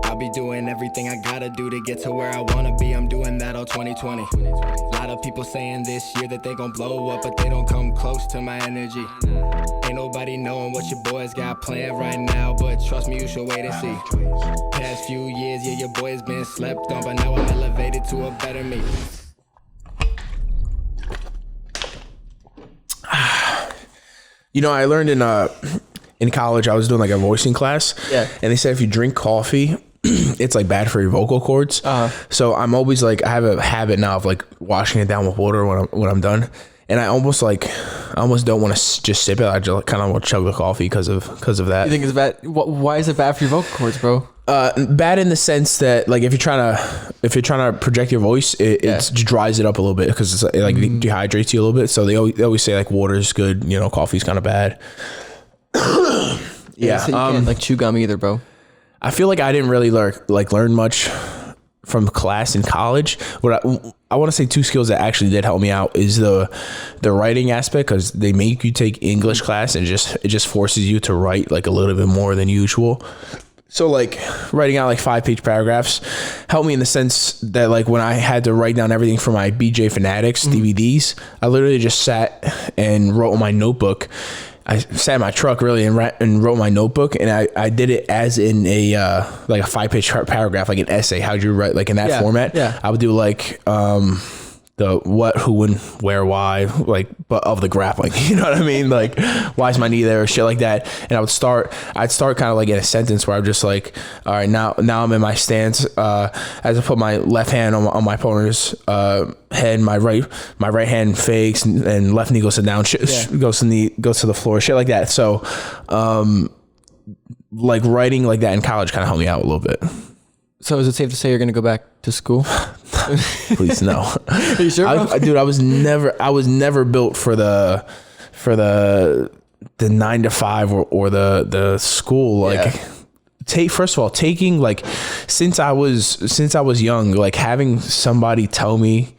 I'll be doing everything I gotta do to get to where I wanna be. I'm doing that all 2020. A lot of people saying this year that they gon' blow up, but they don't come close to my energy. Ain't nobody knowing what your boys got planned right now, but trust me, you should wait and see. Past few years, yeah, your boy's been slept on, but now I'm elevated to a better me. You know, I learned in college, I was doing like a voicing class. Yeah. And they said if you drink coffee, it's like bad for your vocal cords. So I'm always like, I have a habit now of like washing it down with water when I'm done. And I almost don't want to just sip it. I just kind of want to chug the coffee because of that. You think it's bad? Why is it bad for your vocal cords, bro? Bad in the sense that like if you're trying to project your voice, it just dries it up a little bit because it like dehydrates you a little bit. So they always say like water is good, you know, coffee's kind of bad. Yeah, so you can't like chew gum either, bro. I feel like I didn't really learn much from class in college. What I want to say, two skills that actually did help me out is the writing aspect, because they make you take English class and it just forces you to write like a little bit more than usual. So like writing out like 5-page paragraphs helped me in the sense that like when I had to write down everything for my BJ Fanatics DVDs, I literally just sat and wrote on my notebook. I sat in my truck really and wrote my notebook, and I did it as in a like a 5-page paragraph, like an essay. How'd you write, like in that format? Yeah. I would do like the what, who, when, where, why, like, but of the grappling, you know what I mean? Like, why is my knee there, shit like that. And I'd start kind of like in a sentence where I'm just like, all right, now I'm in my stance. As I put my left hand on my opponent's head, my right hand fakes and left knee goes to down, goes to the floor, shit like that. So, like writing like that in college kind of helped me out a little bit. So is it safe to say you're going to go back to school? Please no. Are you sure, dude, I was never built for the 9 to 5 or the school. Like first of all, taking like, since I was young, like having somebody tell me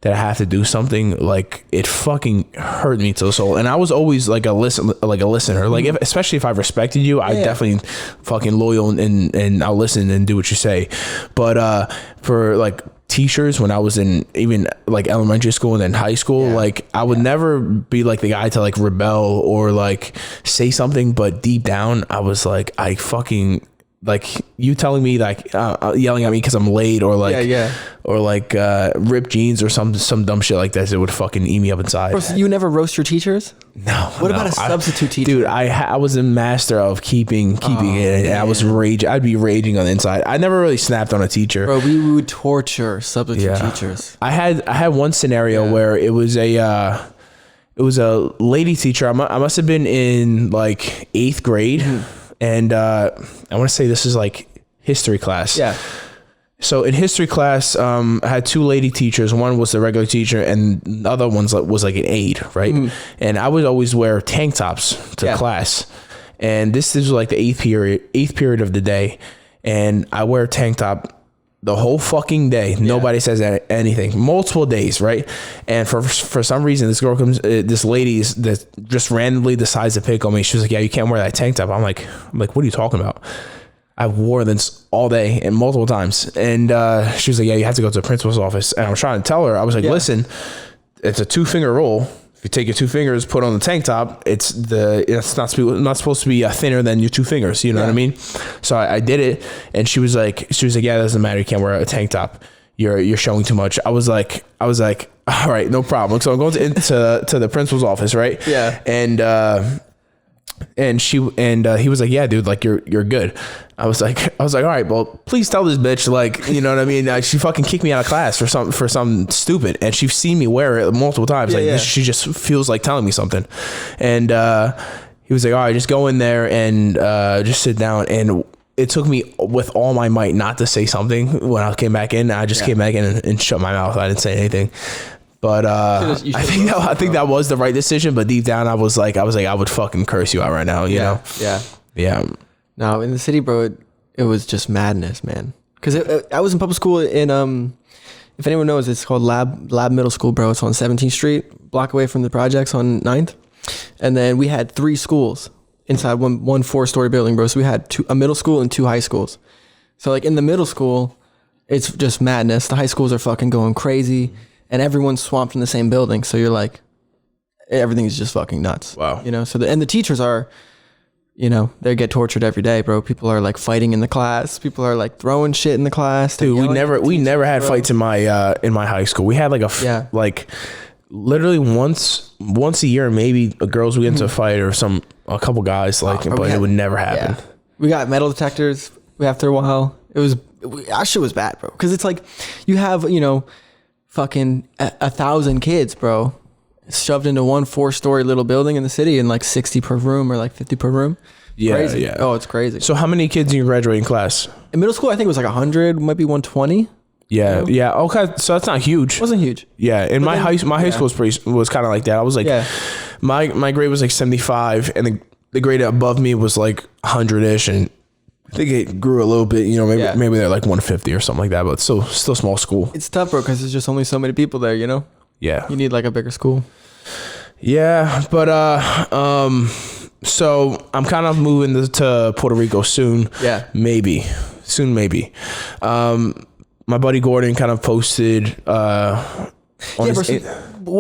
that I have to do something, like it fucking hurt me to the soul. And I was always like a listener, like especially if I respected you, I definitely fucking loyal and I'll listen and do what you say. But for like teachers, when I was in even like elementary school and then high school, like I would never be like the guy to like rebel or like say something, but deep down I was like, I fucking, like you telling me like yelling at me because I'm late or like or like ripped jeans or some dumb shit like that, it would fucking eat me up inside. Bro, so you never roast your teachers? No. What about a substitute teacher? Dude, I was a master of keeping it, and I was I'd be raging on the inside. I never really snapped on a teacher. Bro, we would torture substitute teachers. I had one scenario where it was a lady teacher. I must have been in like 8th grade. And I want to say this is like history class. Yeah. So in history class, I had 2 lady teachers. One was the regular teacher, and the other one was like an aide, right? And I would always wear tank tops to class. And this is like the 8th period of the day, and I wear a tank top the whole fucking day. Nobody says anything. Multiple days, right? And for some reason, this lady that just randomly decides to pick on me. She was like, "Yeah, you can't wear that tank top." I'm like, "What are you talking about?" I wore this all day and multiple times. And she was like, "Yeah, you have to go to the principal's office." And I was trying to tell her, I was like, "Listen, it's a 2-finger rule. If you take your 2 fingers, put on the tank top, it's not supposed to be thinner than your 2 fingers. You know what I mean?" So I did it, and she was like, "Yeah, it doesn't matter. You can't wear a tank top. You're showing too much." I was like, "All right, no problem." So I'm going to the principal's office, right? Yeah. And he was like, "Yeah, dude, like you're good." I was like, all right, well, please tell this bitch, like, you know what I mean? She fucking kicked me out of class for something stupid, and she's seen me wear it multiple times. She just feels like telling me something. And he was like, "All right, just go in there and just sit down." And it took me with all my might not to say something when I came back in. I just came back in and shut my mouth. I didn't say anything. But I think that was the right decision. But deep down, I was like, I would fucking curse you out right now. You know? Yeah. No, in the city, bro, it was just madness, man. Because I was in public school in if anyone knows, it's called Lab Middle School, bro. It's on 17th Street. block away from the projects on 9th. And then we had 3 schools inside one 4-story building, bro. So we had a middle school and 2 high schools. So like in the middle school, it's just madness. The high schools are fucking going crazy and everyone's swamped in the same building. So you're like, everything's just fucking nuts. Wow. You know, so and the teachers are, you know, they get tortured every day, bro. People are like fighting in the class. People are like throwing shit in the class. Dude, we never had fights in my high school. We had like like literally once a year, maybe girls would get into a fight or a couple guys but it would never happen. Yeah. We got metal detectors after a while. Our shit was bad, bro. Cause it's like you have, you know, fucking 1,000 kids, bro, shoved into one 4-story little building in the city and like 60 per room or like 50 per room. Yeah. Crazy. Yeah. Oh, it's crazy. So how many kids in your graduating class? In middle school, I think it was like 100, might be 120. Yeah. You know? Yeah. Okay. So that's not huge. It wasn't huge. Yeah. And my high school was kind of like that. I was like, my grade was like 75 and the grade above me was like 100-ish. And I think it grew a little bit, you know, maybe they're like 150 or something like that, but still small school. It's tough, bro, because there's just only so many people there, you know? Yeah. You need like a bigger school. Yeah. But, so I'm kind of moving to Puerto Rico soon. Yeah. Maybe. My buddy Gordon kind of posted, what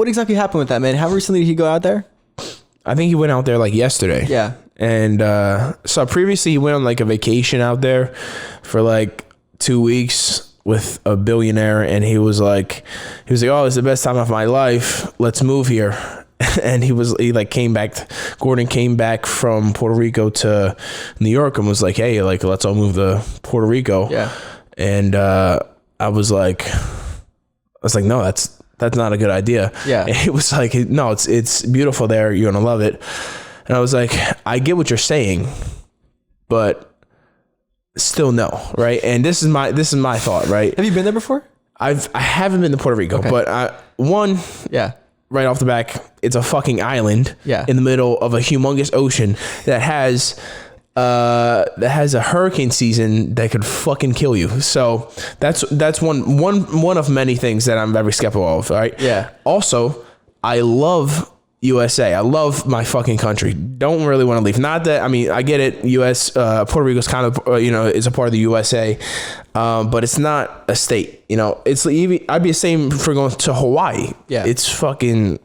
exactly happened with that, man? How recently did he go out there? I think he went out there like yesterday. Yeah. And so previously he went on like a vacation out there for like 2 weeks with a billionaire, and he was like, oh, it's the best time of my life. Let's move here. And Gordon came back from Puerto Rico to New York and was like, hey, like, let's all move to Puerto Rico. Yeah. And I was like, no, that's not a good idea. Yeah. And it was like, no, it's beautiful there. You're gonna love it. And I was like, I get what you're saying, but still no, right? And this is my thought, right? Have you been there before? I haven't been to Puerto Rico, but right off the back, it's a fucking island in the middle of a humongous ocean that has a hurricane season that could fucking kill you. So that's one of many things that I'm very skeptical of, right? Yeah. Also, I love USA. I love my fucking country. Don't really want to leave. Not that, I mean, I get it. Puerto Rico's kind of, is a part of the USA, but it's not a state. You know, I'd be the same for going to Hawaii. Yeah. It's fucking,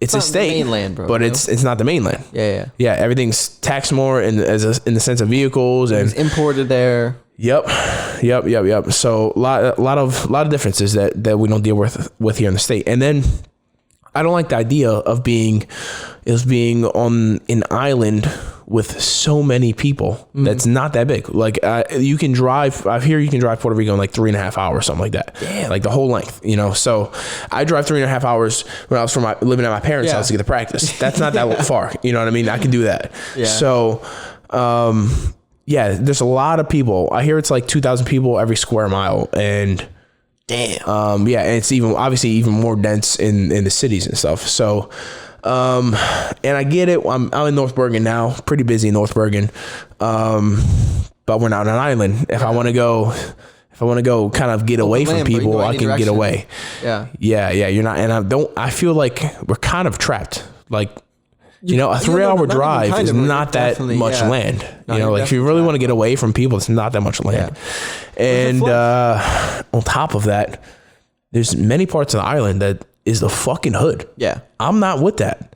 it's a state, mainland, bro, but it's not the mainland. Yeah. Everything's taxed more in the sense of vehicles and it's imported there. Yep. So a lot of differences that we don't deal with here in the state. And then I don't like the idea of being on an island with so many people. That's not that big. Like you can drive Puerto Rico in like 3.5 hours, something like that. Damn. Like the whole length, you know? So I drive 3.5 hours when I was living at my parents' house to get to practice. That's not that far. You know what I mean? I can do that. Yeah. So, there's a lot of people. I hear it's like 2,000 people every square mile, and damn. And it's obviously even more dense in the cities and stuff. So, and I get it. I'm in North Bergen now, pretty busy in North Bergen. But we're not on an island. If I want to go kind of get away from people, I can get away. Yeah. You're not, and I feel like we're kind of trapped. Like, a 3-hour drive is not that much land. No, like if you really want to get away from people, it's not that much land. Yeah. And on top of that, there's many parts of the island that is the fucking hood. Yeah. I'm not with that.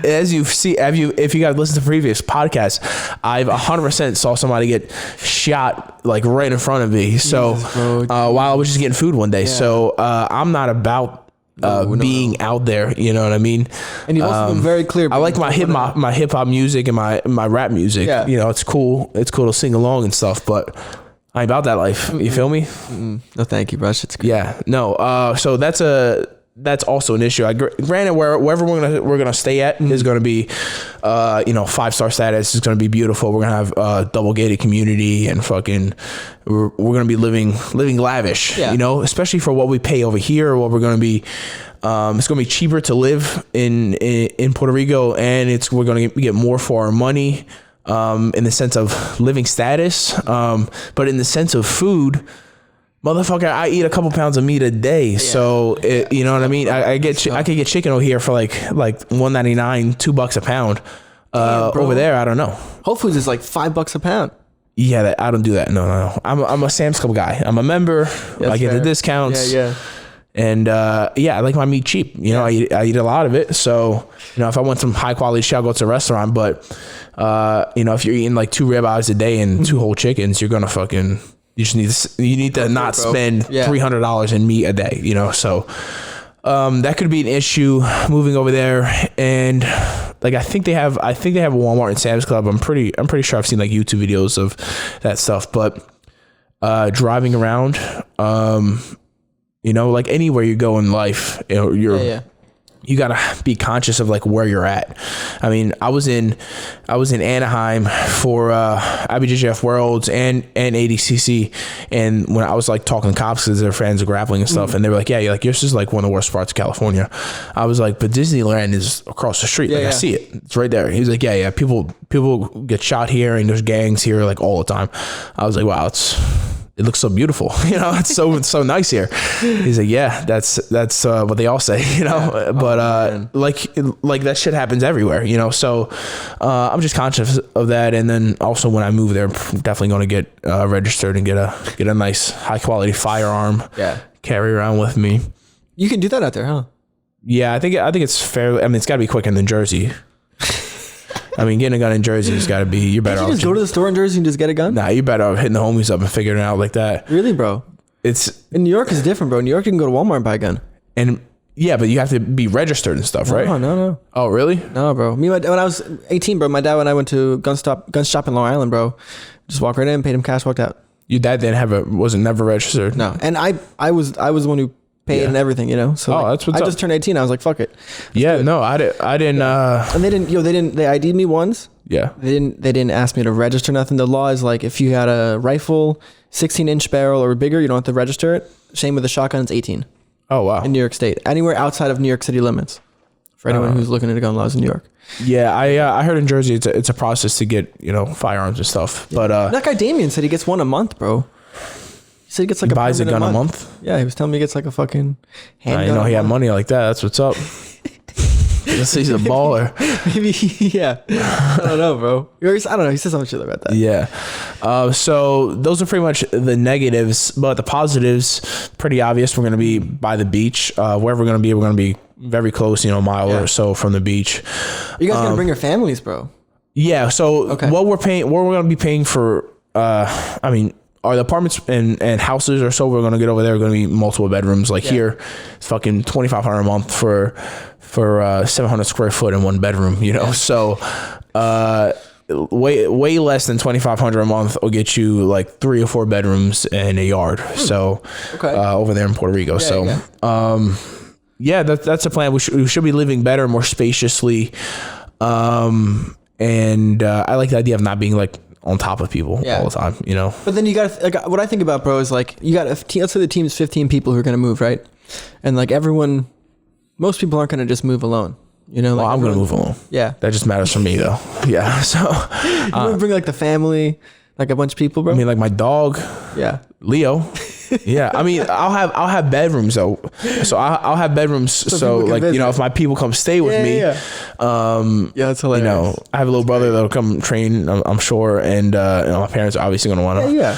As you see, if you guys listen to previous podcasts, I've 100% saw somebody get shot like right in front of me. So while I was just getting food one day. Yeah. So I'm not about being out there, you know what I mean? And you've also been very clear. I like my hip hop music and my rap music. Yeah. It's cool. It's cool to sing along and stuff, but I ain't about that life. You feel me? No, thank you, bro. It's good. Yeah. No. So that's also an issue. Granted, wherever we're gonna stay at is gonna be, 5-star status. It's gonna be beautiful. We're gonna have a double gated community and fucking. We're gonna be living lavish. Yeah. Especially for what we pay over here. What we're gonna be. It's gonna be cheaper to live in Puerto Rico, and we're gonna get more for our money. In the sense of living status, but in the sense of food. motherfucker, I eat a couple pounds of meat a day. So you know what I mean? I could get chicken over here for like $1.99, $2 a pound. Over there, I don't know. Whole Foods is like $5 a pound. Yeah, I don't do that. No. I'm a Sam's Club guy. I'm a member. I get the discounts. Yeah. And I like my meat cheap. You know, I eat a lot of it. So, you know, if I want some high quality shit, I'll go to a restaurant. But, you know, if you're eating like 2 ribeyes a day and 2 whole chickens, you're gonna fucking. You need to not spend $300 in meat a day. You know, so that could be an issue moving over there. And like I think they have a Walmart and Sam's Club. I'm pretty sure I've seen like YouTube videos of that stuff. But driving around, you know, like anywhere you go in life, you know, you gotta be conscious of like where you're at. I mean, I was in Anaheim for IBJJF Worlds and ADCC, and when I was like talking to cops because their friends are grappling and stuff, and they were like, "Yeah, this is like one of the worst parts of California." I was like, "But Disneyland is across the street. I see it. It's right there." He was like, "Yeah. People get shot here, and there's gangs here like all the time." I was like, "Wow, it looks so beautiful, you know, it's so nice here." He's like, "Yeah, that's what they all say, you know." But like that shit happens everywhere, you know. So I'm just conscious of that. And then also when I move there, I'm definitely going to get registered and get a nice high quality firearm. Carry around with me. You can do that out there, huh? Yeah, I think it's fair. I mean, it's got to be quicker than Jersey. I mean, getting a gun in Jersey has got to be, you're better off. You just go to the store in Jersey and just get a gun? Nah, you're better off hitting the homies up and figuring it out like that. Really, bro? It's in New York is different, bro. In New York, you can go to Walmart and buy a gun. And yeah, but you have to be registered and stuff, right? No. Oh, really? No, bro. When I was 18, bro, my dad and I went to gun shop in Long Island, bro. Just walked right in, paid him cash, walked out. Your dad wasn't never registered? No. And I was the one who paid and everything, you know. So that's what's I up. just turned 18. I was like, fuck it. No, I didn't. And they ID'd me once. Yeah. They didn't ask me to register nothing. The law is like, if you had a rifle, 16-inch barrel or bigger, you don't have to register it. Same with a shotgun, it's 18. Oh, wow. In New York State. Anywhere outside of New York City limits. For anyone who's looking into gun laws in New York. Yeah, I heard in Jersey it's a process to get, you know, firearms and stuff. Yeah. But that guy Damien said he gets one a month, bro. He said he gets like a buys a gun a month. Yeah, he was telling me he gets like a fucking handgun. You know, he had money like that. That's what's up. He's a baller. Maybe, yeah. I don't know, bro. I don't know. He said some shit about that. Yeah. So those are pretty much the negatives, but the positives, pretty obvious. We're going to be by the beach. Wherever we're going to be very close, you know, a mile or so from the beach. You guys going to bring your families, bro? Yeah. So what we're going to be paying for, are the apartments and houses or so we're going to get over there are going to be multiple bedrooms. Like here, it's fucking $2,500 a month for 700 square foot in one bedroom, you know? So, way less than $2,500 a month will get you like 3 or 4 bedrooms and a yard. So, over there in Puerto Rico. That's the plan. We should be living better, more spaciously. And I like the idea of not being like on top of people all the time, you know? But then you got like what I think about, bro, is like you got let's say the team's 15 people who are going to move, right? And like most people aren't going to just move alone. You know, I'm going to move alone. Yeah. That just matters for me though. Yeah. So you want to bring like the family, like a bunch of people, bro? I mean, like my dog. Yeah. Leo. Yeah. I mean, I'll have bedrooms though. So I'll have bedrooms. So like, you know, if my people come stay with me, that's hilarious. You know, I have a little brother that'll come train, I'm sure. And, you know, my parents are obviously going to want to,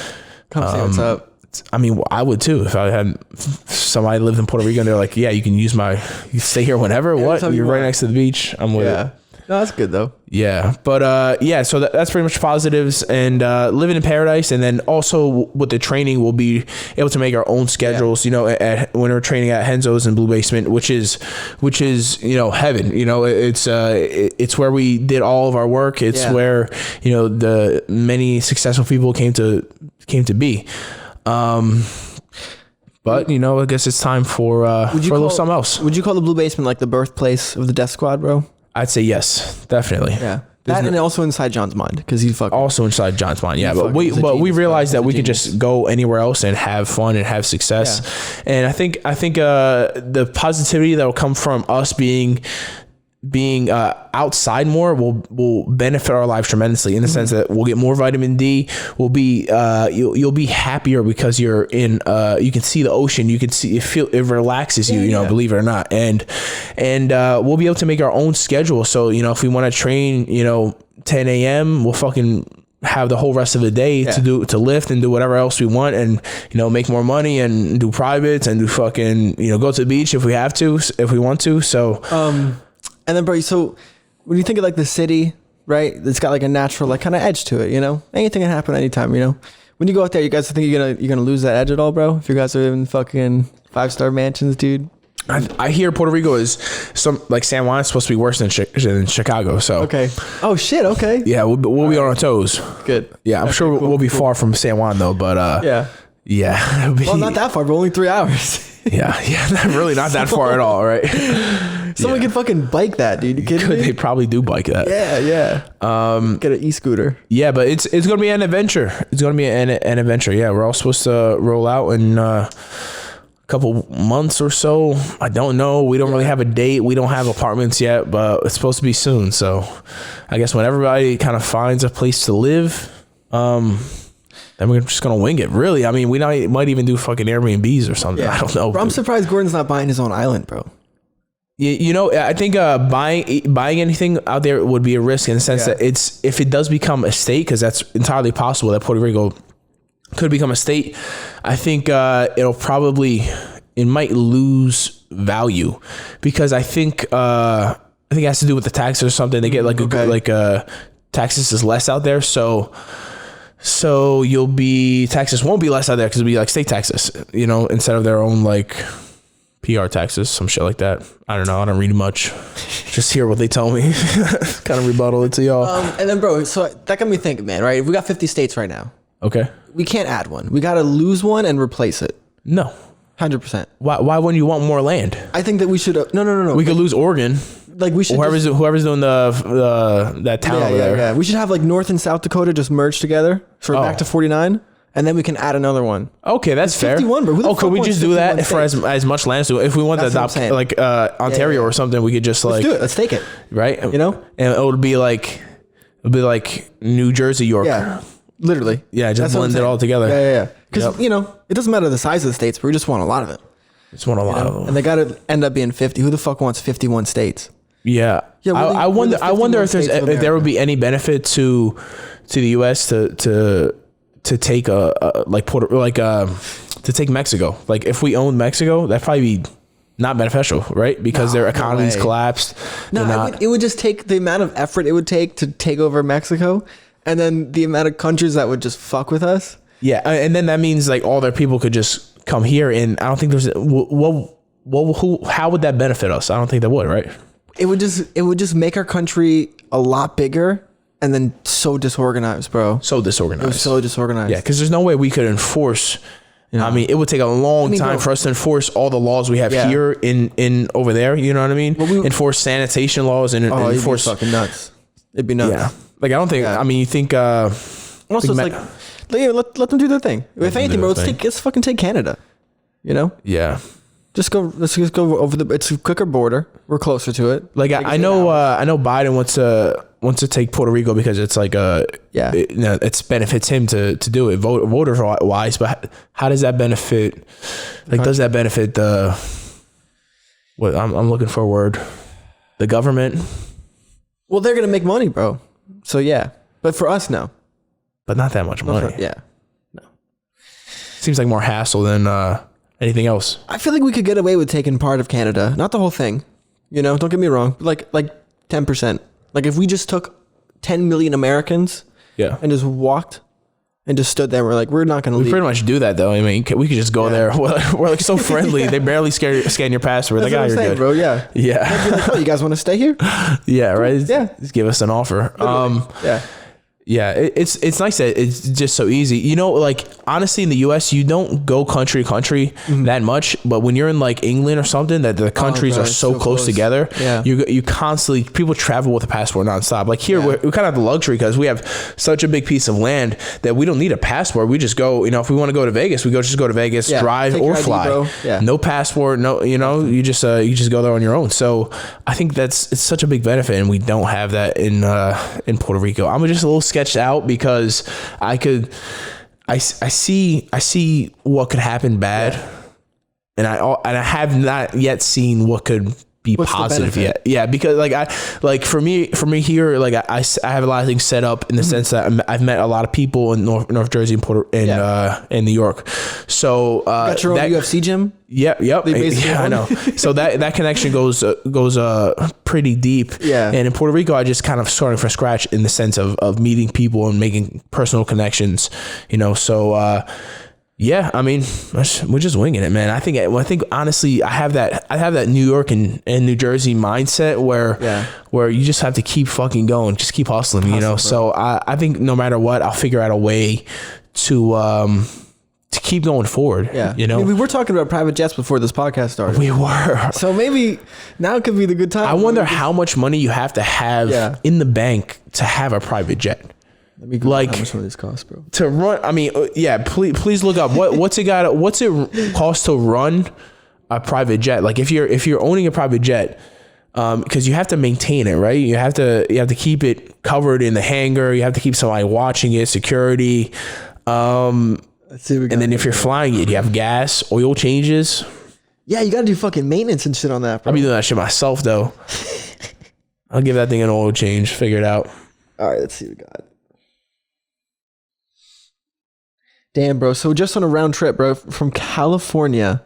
come see what's up. I mean, I would too if I had somebody lived in Puerto Rico and they're like, yeah, you stay here whenever. What? You're right next to the beach. I'm with it. No, that's good though. Yeah. But so that's pretty much positives and living in paradise. And then also with the training, we'll be able to make our own schedules, you know, when we're training at Henzo's and Blue Basement, which is, you know, heaven. You know, it's where we did all of our work. It's where, you know, the many successful people came to be. But you know, I guess it's time for a little something else. Would you call the Blue Basement like the birthplace of the Death Squad, bro? I'd say yes, definitely. Yeah, and also inside John's mind because he's fucking. Also inside John's mind, yeah. But we realized that we could just go anywhere else and have fun and have success. And I think the positivity that will come from us being being outside more will benefit our lives tremendously in the sense that we'll get more vitamin D. We'll be you'll be happier because you're in you can see the ocean, you can see it relaxes you, believe it or not, and we'll be able to make our own schedule. So if we want to train 10 a.m. we'll fucking have the whole rest of the day to lift and do whatever else we want, and make more money and do privates and do fucking go to the beach if we have to, if we want to. So and then, bro, so when you think of like the city, right, it's got like a natural like kind of edge to it, anything can happen anytime, when you go out there, you guys think you're gonna lose that edge at all, bro? If you guys are in fucking 5-star mansions, dude. I hear Puerto Rico is like San Juan is supposed to be worse than Chicago. So okay. Oh shit. Okay. Yeah, we'll be on our toes. Good. Yeah, I'm sure we'll be far from San Juan though. But yeah. Well, not that far, but only 3 hours. yeah, really not that far at all, right? Someone can fucking bike that, dude. You kidding me? They probably do bike that. Yeah. Get an e-scooter. Yeah, but it's gonna be an adventure. It's gonna be an adventure. Yeah, we're all supposed to roll out in couple months or so. I don't know. We don't really have a date. We don't have apartments yet, but it's supposed to be soon. So I guess when everybody kind of finds a place to live, then we're just gonna wing it. Really, I mean, we might even do fucking Airbnbs or something. I don't know. Bro, I'm surprised Gordon's not buying his own island, bro. I think buying anything out there would be a risk in the sense that if it does become a state, because that's entirely possible that Puerto Rico could become a state. I think it might lose value because I think it has to do with the taxes or something. They get taxes is less out there, so taxes won't be less out there because it'll be like state taxes, instead of their own like PR taxes, some shit like that. I don't know. I don't read much. Just hear what they tell me. Kind of rebuttal it to y'all. And then, bro, so that got me thinking, man. Right? We got 50 states right now. Okay. We can't add one. We got to lose one and replace it. No. 100%. Why wouldn't you want more land? I think that we should. No. We could lose Oregon. Like we should. Whoever's doing that town over there. Yeah. We should have like North and South Dakota just merged together for back to 49, and then we can add another one. Okay, that's fair. 51, bro. Who the fuck could we just do that wants for as much land? So if we want to adopt like Ontario or something, we could just Let's do it. Let's take it. Right. And it would be like New Jersey, York. Yeah. Literally. Yeah, just blend it all together. Yeah. Because, it doesn't matter the size of the states, but we just want a lot of it. Just want a lot of them. And they got to end up being 50. Who the fuck wants 51 states? Yeah. I wonder if there would be any benefit to the US to take to take Mexico. Like if we owned Mexico, that'd probably be not beneficial, right? Because their economies collapsed. It would just take the amount of effort it would take to take over Mexico. And then the amount of countries that would just fuck with us. Yeah, and then that means like all their people could just come here, and I don't think there's how would that benefit us? I don't think that would, right? It would just make our country a lot bigger, and then so disorganized, bro. So disorganized. It was so disorganized. Yeah, because there's no way we could enforce. I mean, it would take a long time for us to enforce all the laws we have here in over there. You know what I mean? Enforce sanitation laws and enforce. It'd be fucking nuts. It'd be nuts. Yeah. Like I don't think. I mean, you think. Also, it's let them do their thing. If anything, bro, let's fucking take Canada. Yeah. Let's just go over it's a quicker border. We're closer to it. Like I know Biden wants to take Puerto Rico because it's like it benefits him to do it voter wise. But how does that benefit? Like, does that benefit the? What I'm looking for a word. The government. Well, they're gonna make money, bro. So yeah, but for us, no. But not that much money. No. Seems like more hassle than anything else. I feel like we could get away with taking part of Canada, not the whole thing. Don't get me wrong. But like 10%. Like if we just took 10 million Americans, and just walked and just stood there, we're not gonna leave. We pretty much do that though. I mean, we could just go there. We're like so friendly. They barely scan your passport. That's like, what I'm saying, good, bro. Yeah. Yeah. Like, you guys want to stay here? Yeah. Right. Yeah. Just give us an offer. Yeah. Yeah, it's nice that it's just so easy. You know, like honestly, in the U.S., you don't go country to country that much, but when you're in like England or something, that the countries are so close together, you constantly people travel with a passport nonstop. Like here, we kind of have the luxury because we have such a big piece of land that we don't need a passport. We just go. You know, if we want to go to Vegas, we just go to Vegas, drive or fly. No passport, no. You know, you just go there on your own. So I think it's such a big benefit, and we don't have that in Puerto Rico. I'm just a little sketched out because I see what could happen bad, and I have not yet seen what could be positive yet. Yeah, because like for me here, like I have a lot of things set up in the sense that I've met a lot of people in North Jersey and New York. So got your own UFC gym. Yep. Yeah, I know. So that connection goes pretty deep. Yeah. And in Puerto Rico, I just kind of starting from scratch in the sense of meeting people and making personal connections. You know, so. Yeah, I mean, we're just winging it, man. I think honestly, I have that New York and New Jersey mindset where you just have to keep fucking going, just keep hustling, you know. Bro. So I think no matter what, I'll figure out a way to keep going forward. Yeah, you know. I mean, we were talking about private jets before this podcast started. We were. So maybe now could be the good time. I wonder how much money you have to have in the bank to have a private jet. Let me Google how much some of these cost, bro. To run, I mean, please look up what's it cost to run a private jet? Like if you're owning a private jet, because you have to maintain it, right? You have to keep it covered in the hangar. You have to keep somebody watching it, security. Let's see. And then if you're flying it, you have gas, oil changes. Yeah, you got to do fucking maintenance and shit on that, bro. I'll be doing that shit myself though. I'll give that thing an oil change. Figure it out. All right, let's see what we got. Damn, bro. So just on a round trip, bro, from California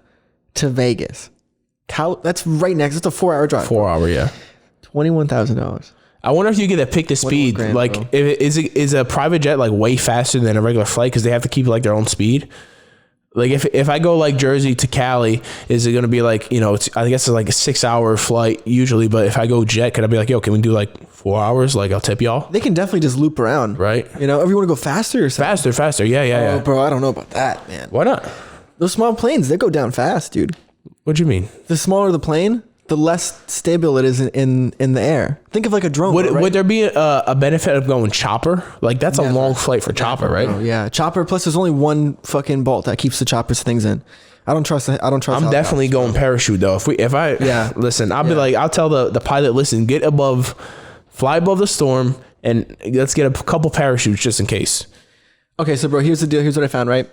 to Vegas. That's right next. It's a 4-hour drive. 4 hour, yeah. $21,000. I wonder if you get to pick the speed. $grand, like, is a private jet like way faster than a regular flight because they have to keep like their own speed? Like if I go like Jersey to Cali, is it going to be like, you know, I guess it's like a 6-hour flight usually, but if I go jet, could I be like, yo, can we do like 4 hours? Like I'll tip y'all. They can definitely just loop around. Right. You know, if you want to go faster or something. Faster. Yeah. Bro, I don't know about that, man. Why not? Those small planes, they go down fast, dude. What do you mean? The smaller the plane, the less stable it is in the air. Think of like a drone. Would there be a benefit of going chopper? Like that's a long flight for chopper, right? Oh, yeah, chopper. Plus, there's only one fucking bolt that keeps the chopper's things in. I don't trust. I'm definitely going parachute though. Listen, I'll be like, I'll tell the pilot, listen, fly above the storm, and let's get a couple parachutes just in case. Okay, so bro, here's the deal. Here's what I found. Right.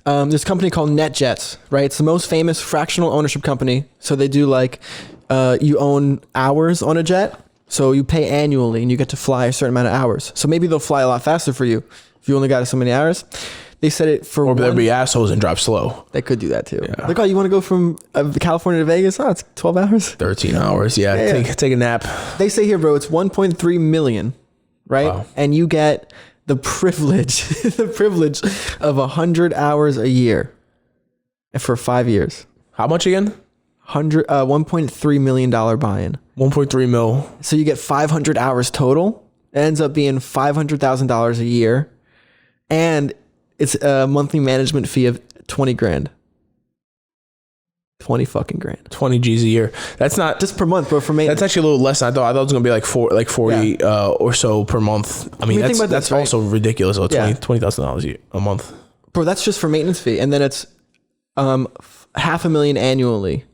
This company called NetJets, right? It's the most famous fractional ownership company. So they do like, you own hours on a jet. So you pay annually and you get to fly a certain amount of hours. So maybe they'll fly a lot faster for you if you only got so many hours. They said it for or there'll be assholes and drop slow. They could do that too. Yeah. Like, oh, you want to go from California to Vegas? Oh, it's 12 hours. 13 hours. Yeah. Take a nap. They say here, bro, it's 1.3 million, right? Wow. And you get the privilege of 100 hours a year for 5 years. How much again? $1.3 million buy-in. 1.3 mil. So you get 500 hours total. It ends up being $500,000 a year. And it's a monthly management fee of 20 grand. 20 fucking grand. 20 G's a year. That's not just per month, bro. For maintenance. That's actually a little less than I thought. I thought it was gonna be like 40 or so per month. I mean, that's also ridiculous. Though. $20,000 a month. Bro, that's just for maintenance fee, and then it's $500,000 annually.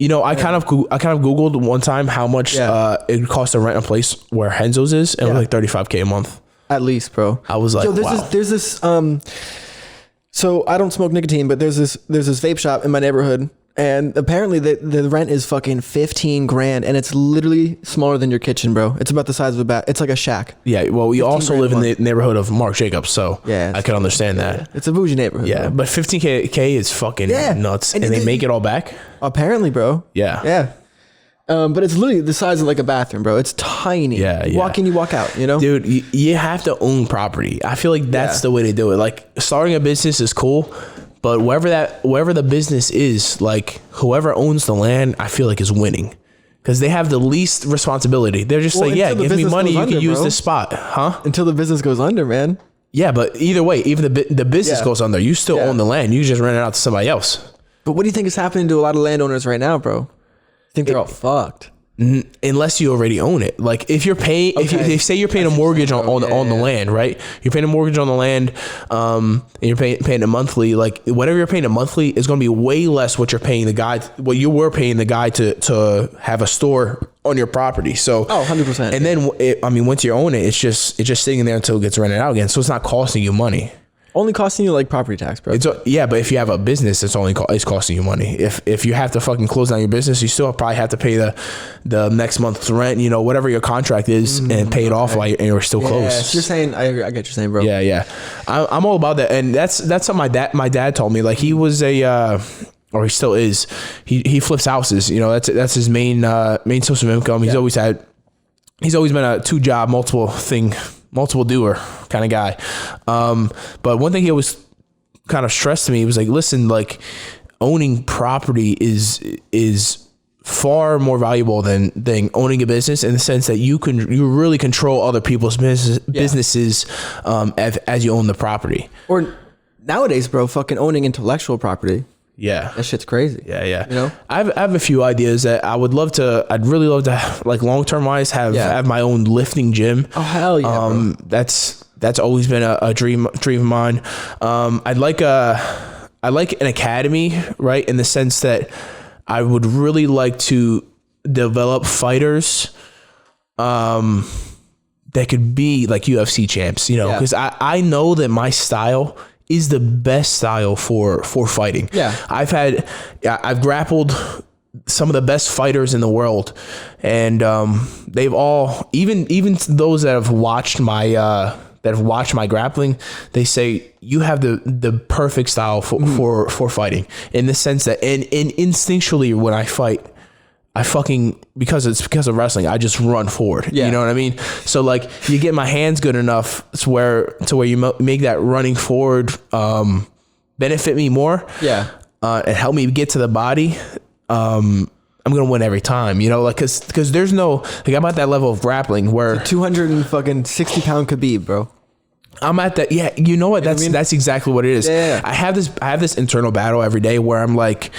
You know, I kind of Googled one time how much it costs to rent a place where Henzo's is, and it was like $35K a month. At least, bro. I was like, there's this so I don't smoke nicotine, but there's this vape shop in my neighborhood. And apparently the rent is fucking 15 grand, and it's literally smaller than your kitchen, bro. It's about the size of a bat. It's like a shack. Yeah, well, we also live in the neighborhood of Mark Jacobs, so yeah, I can understand that. It's a bougie neighborhood. Yeah, bro. But 15K is fucking nuts, and they make it all back. Apparently, bro. Yeah. But it's literally the size of like a bathroom, bro. It's tiny. Yeah. You walk in, you walk out, you know? Dude, you have to own property. I feel like that's the way to do it. Like, starting a business is cool, but wherever the business is, like, whoever owns the land, I feel like is winning. because they have the least responsibility. They're just like, yeah, give me money, you can use this spot, huh? Until the business goes under, man. Yeah, but either way, even the business goes under, you still own the land. You just rent it out to somebody else. But what do you think is happening to a lot of landowners right now, bro? I think they're all fucked. Unless you already own it. Like if you're paying, if you say you're paying a mortgage on the land, right? You're paying a mortgage on the land, and you're paying it monthly. Like whatever you're paying a monthly is going to be way less what you're paying the guy. What you were paying the guy to have a store on your property. So 100%. And then once you own it, it's just sitting there until it gets rented out again. So it's not costing you money. Only costing you like property tax, bro. But if you have a business, it's costing you money. If you have to fucking close down your business, you still probably have to pay the next month's rent, whatever your contract is, and pay it off while you're still closed. So you're saying, I get what you're saying, bro. Yeah. I'm all about that, and that's something my dad told me. Like he was or he still is. He flips houses. That's his main source of income. He's always been a 2-job, multiple doer kind of guy. But one thing he always kind of stressed to me was like, listen, like owning property is far more valuable than owning a business, in the sense that you really control other people's businesses as you own the property. Or nowadays, bro, fucking owning intellectual property. Yeah, that shit's crazy. Yeah. I have a few ideas that I'd really love to, like long-term wise, have my own lifting gym. Oh hell yeah, bro. That's always been a dream of mine. I'd like an academy, right? In the sense that I would really like to develop fighters that could be like UFC champs, because I know that my style is the best style for fighting. Yeah. I've grappled some of the best fighters in the world, and they've all, even those that have watched my grappling, they say you have the perfect style for fighting, in the sense that and instinctually when I fight, I fucking, because of wrestling, I just run forward. Yeah. You know what I mean? So like you get my hands good enough to where you make that running forward benefit me more. Yeah. And help me get to the body. I'm gonna win every time, like because there's no, like I'm at that level of grappling where 260 pound Khabib, bro. I'm at that. Yeah. You know what? That's exactly what it is. Yeah. I have this internal battle every day where I'm like,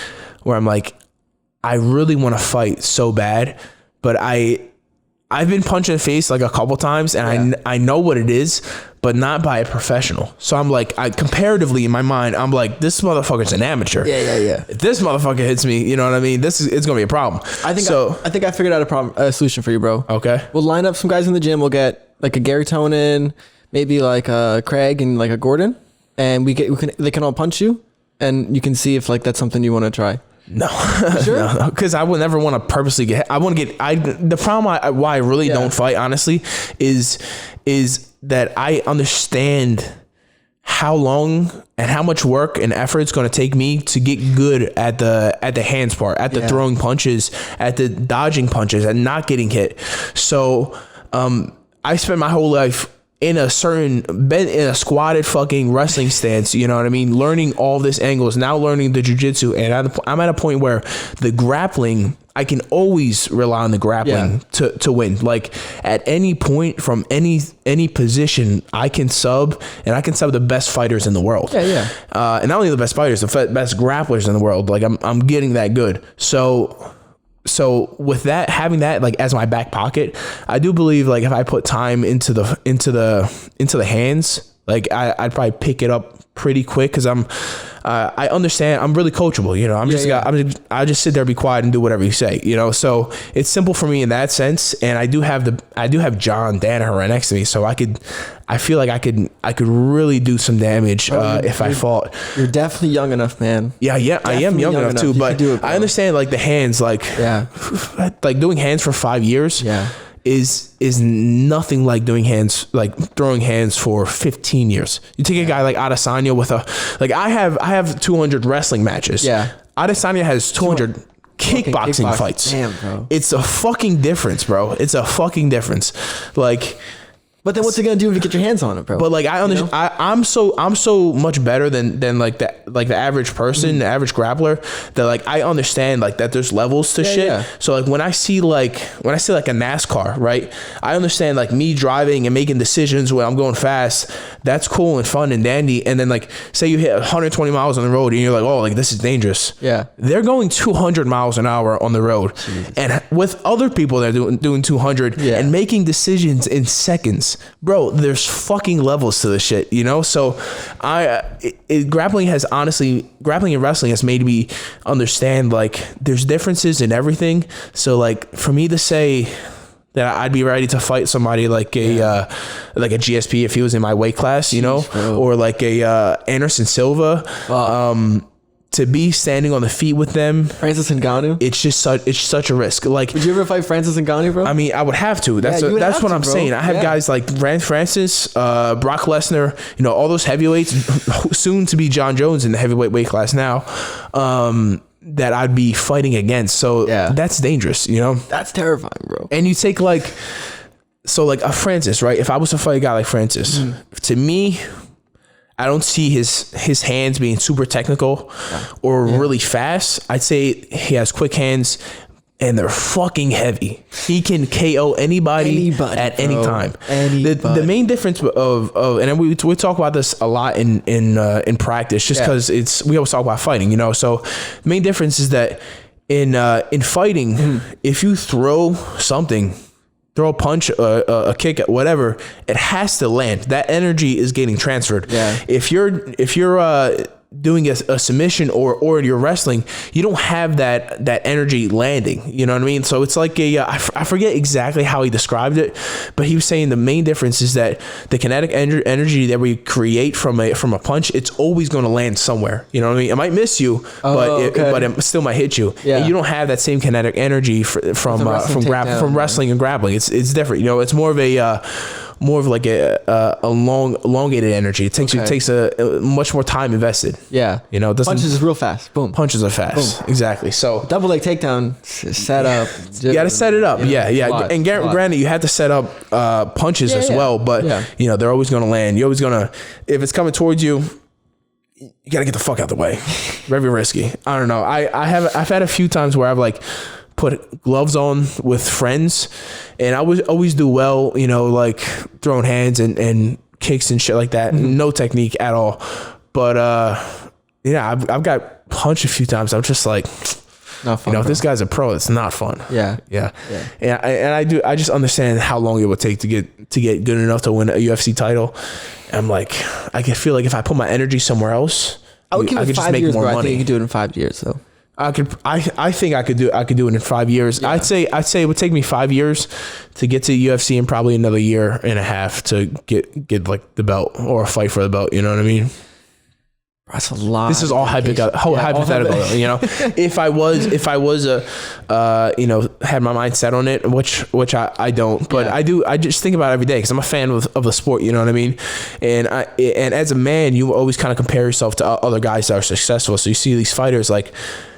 I really want to fight so bad, but I've been punched in the face like a couple times, and I know what it is, but not by a professional. So I'm like, comparatively in my mind, I'm like, this motherfucker's an amateur. Yeah. If this motherfucker hits me, you know what I mean? It's gonna be a problem. I think I figured out a solution for you, bro. Okay. We'll line up some guys in the gym. We'll get like a Gary Tonin, maybe like a Craig and like a Gordon, and they can all punch you, and you can see if like that's something you want to try. No, sure? No, because I would never want to purposely get. The problem why I really don't fight, honestly, is that I understand how long and how much work and effort it's going to take me to get good at the hands part, at the throwing punches, at the dodging punches, and not getting hit. So I spent my whole life in a squatted fucking wrestling stance, you know what I mean? Learning all this angles, now learning the jiu-jitsu, and I'm at a point where the grappling, I can always rely on the grappling to win. Like at any point from any position, I can sub, and I can sub the best fighters in the world. And not only the best fighters, the best grapplers in the world. Like I'm getting that good. So with that, having that like as my back pocket, I do believe like if I put time into the hands, like I'd probably pick it up pretty quick, because I understand I'm really coachable. I just sit there, be quiet, and do whatever you say. So it's simple for me in that sense. And I do have John Danaher right next to me, so I feel like I could really do some damage if I fought. You're definitely young enough, man. Yeah, I am young enough too. But I understand like the hands, like doing hands for 5 years. Is nothing like doing hands, like throwing hands for 15 years. You take a guy like Adesanya with I have 200 wrestling matches. Adesanya has 200 kickboxing fights. Damn, bro. It's a fucking difference, bro. It's a fucking difference. Like But then what's it gonna do if you get your hands on it, bro? But like I understand, I'm so much better than like the average person, the average grappler, that like I understand like that there's levels to shit. Yeah. So like when I see like a NASCAR, right? I understand like me driving and making decisions when I'm going fast. That's cool and fun and dandy. And then like say you hit 120 miles on the road and you're like, oh, like this is dangerous. Yeah. They're going 200 miles an hour on the road. Jesus. And with other people that are doing 200 and making decisions in seconds. Bro, there's fucking levels to this shit, you know? So grappling and wrestling has made me understand like there's differences in everything. So like for me to say that I'd be ready to fight somebody like a GSP if he was in my weight class, you know, or like a Anderson Silva, to be standing on the feet with them, Francis Ngannou, it's such a risk. Like, would you ever fight Francis Ngannou, bro? I mean, I would have to. That's what I'm saying. I have guys like Francis, Brock Lesnar, you know, all those heavyweights, soon to be John Jones in the heavyweight weight class now, that I'd be fighting against. So that's dangerous, you know? That's terrifying, bro. And you take like a Francis, right? If I was to fight a guy like Francis, to me, I don't see his hands being super technical or really fast. I'd say he has quick hands and they're fucking heavy. He can KO anybody at any time. The main difference of and we talk about this a lot in practice, just because we always talk about fighting, you know. So the main difference is that in fighting, if you throw something, throw a punch, a kick, whatever, it has to land. That energy is getting transferred. Yeah. If you're doing a submission or you're wrestling, you don't have that energy landing. You know what I mean? So it's like I forget exactly how he described it, but he was saying the main difference is that the kinetic energy that we create from a punch, it's always going to land somewhere. You know what I mean? It might miss you, but it still might hit you. Yeah. And you don't have that same kinetic energy from wrestling and grappling. It's different. You know, it's more of like a elongated energy. It takes a much more time invested. Yeah. You know, punches is real fast. Boom. Punches are fast. Boom. Exactly. So double leg takedown set up. You got to set it up. Yeah. And granted, you have to set up punches as well, but you know, they're always going to land. You're always going to, if it's coming towards you, you got to get the fuck out the way. Very risky. I don't know. I've had a few times where I've like put gloves on with friends, and I would always do well, you know, like throwing hands and kicks and shit like that. No technique at all. But I've got punched a few times. I'm just like, not fun, you know, if this guy's a pro, it's not fun. Yeah. And I just understand how long it would take to get good enough to win a UFC title. And I'm like, I can feel like if I put my energy somewhere else, I could just make more money. I think you could do it in 5 years though. I think I could do it in 5 years. Yeah. I'd say it would take me 5 years to get to UFC, and probably another year and a half to get like the belt or a fight for the belt. You know what I mean? That's a lot. This is all hypothetical. You know, if I was you know, had my mind set on it, which I don't, but I just think about it every day because I'm a fan of the sport. You know what I mean? And as a man, you always kind of compare yourself to other guys that are successful. So you see these fighters like,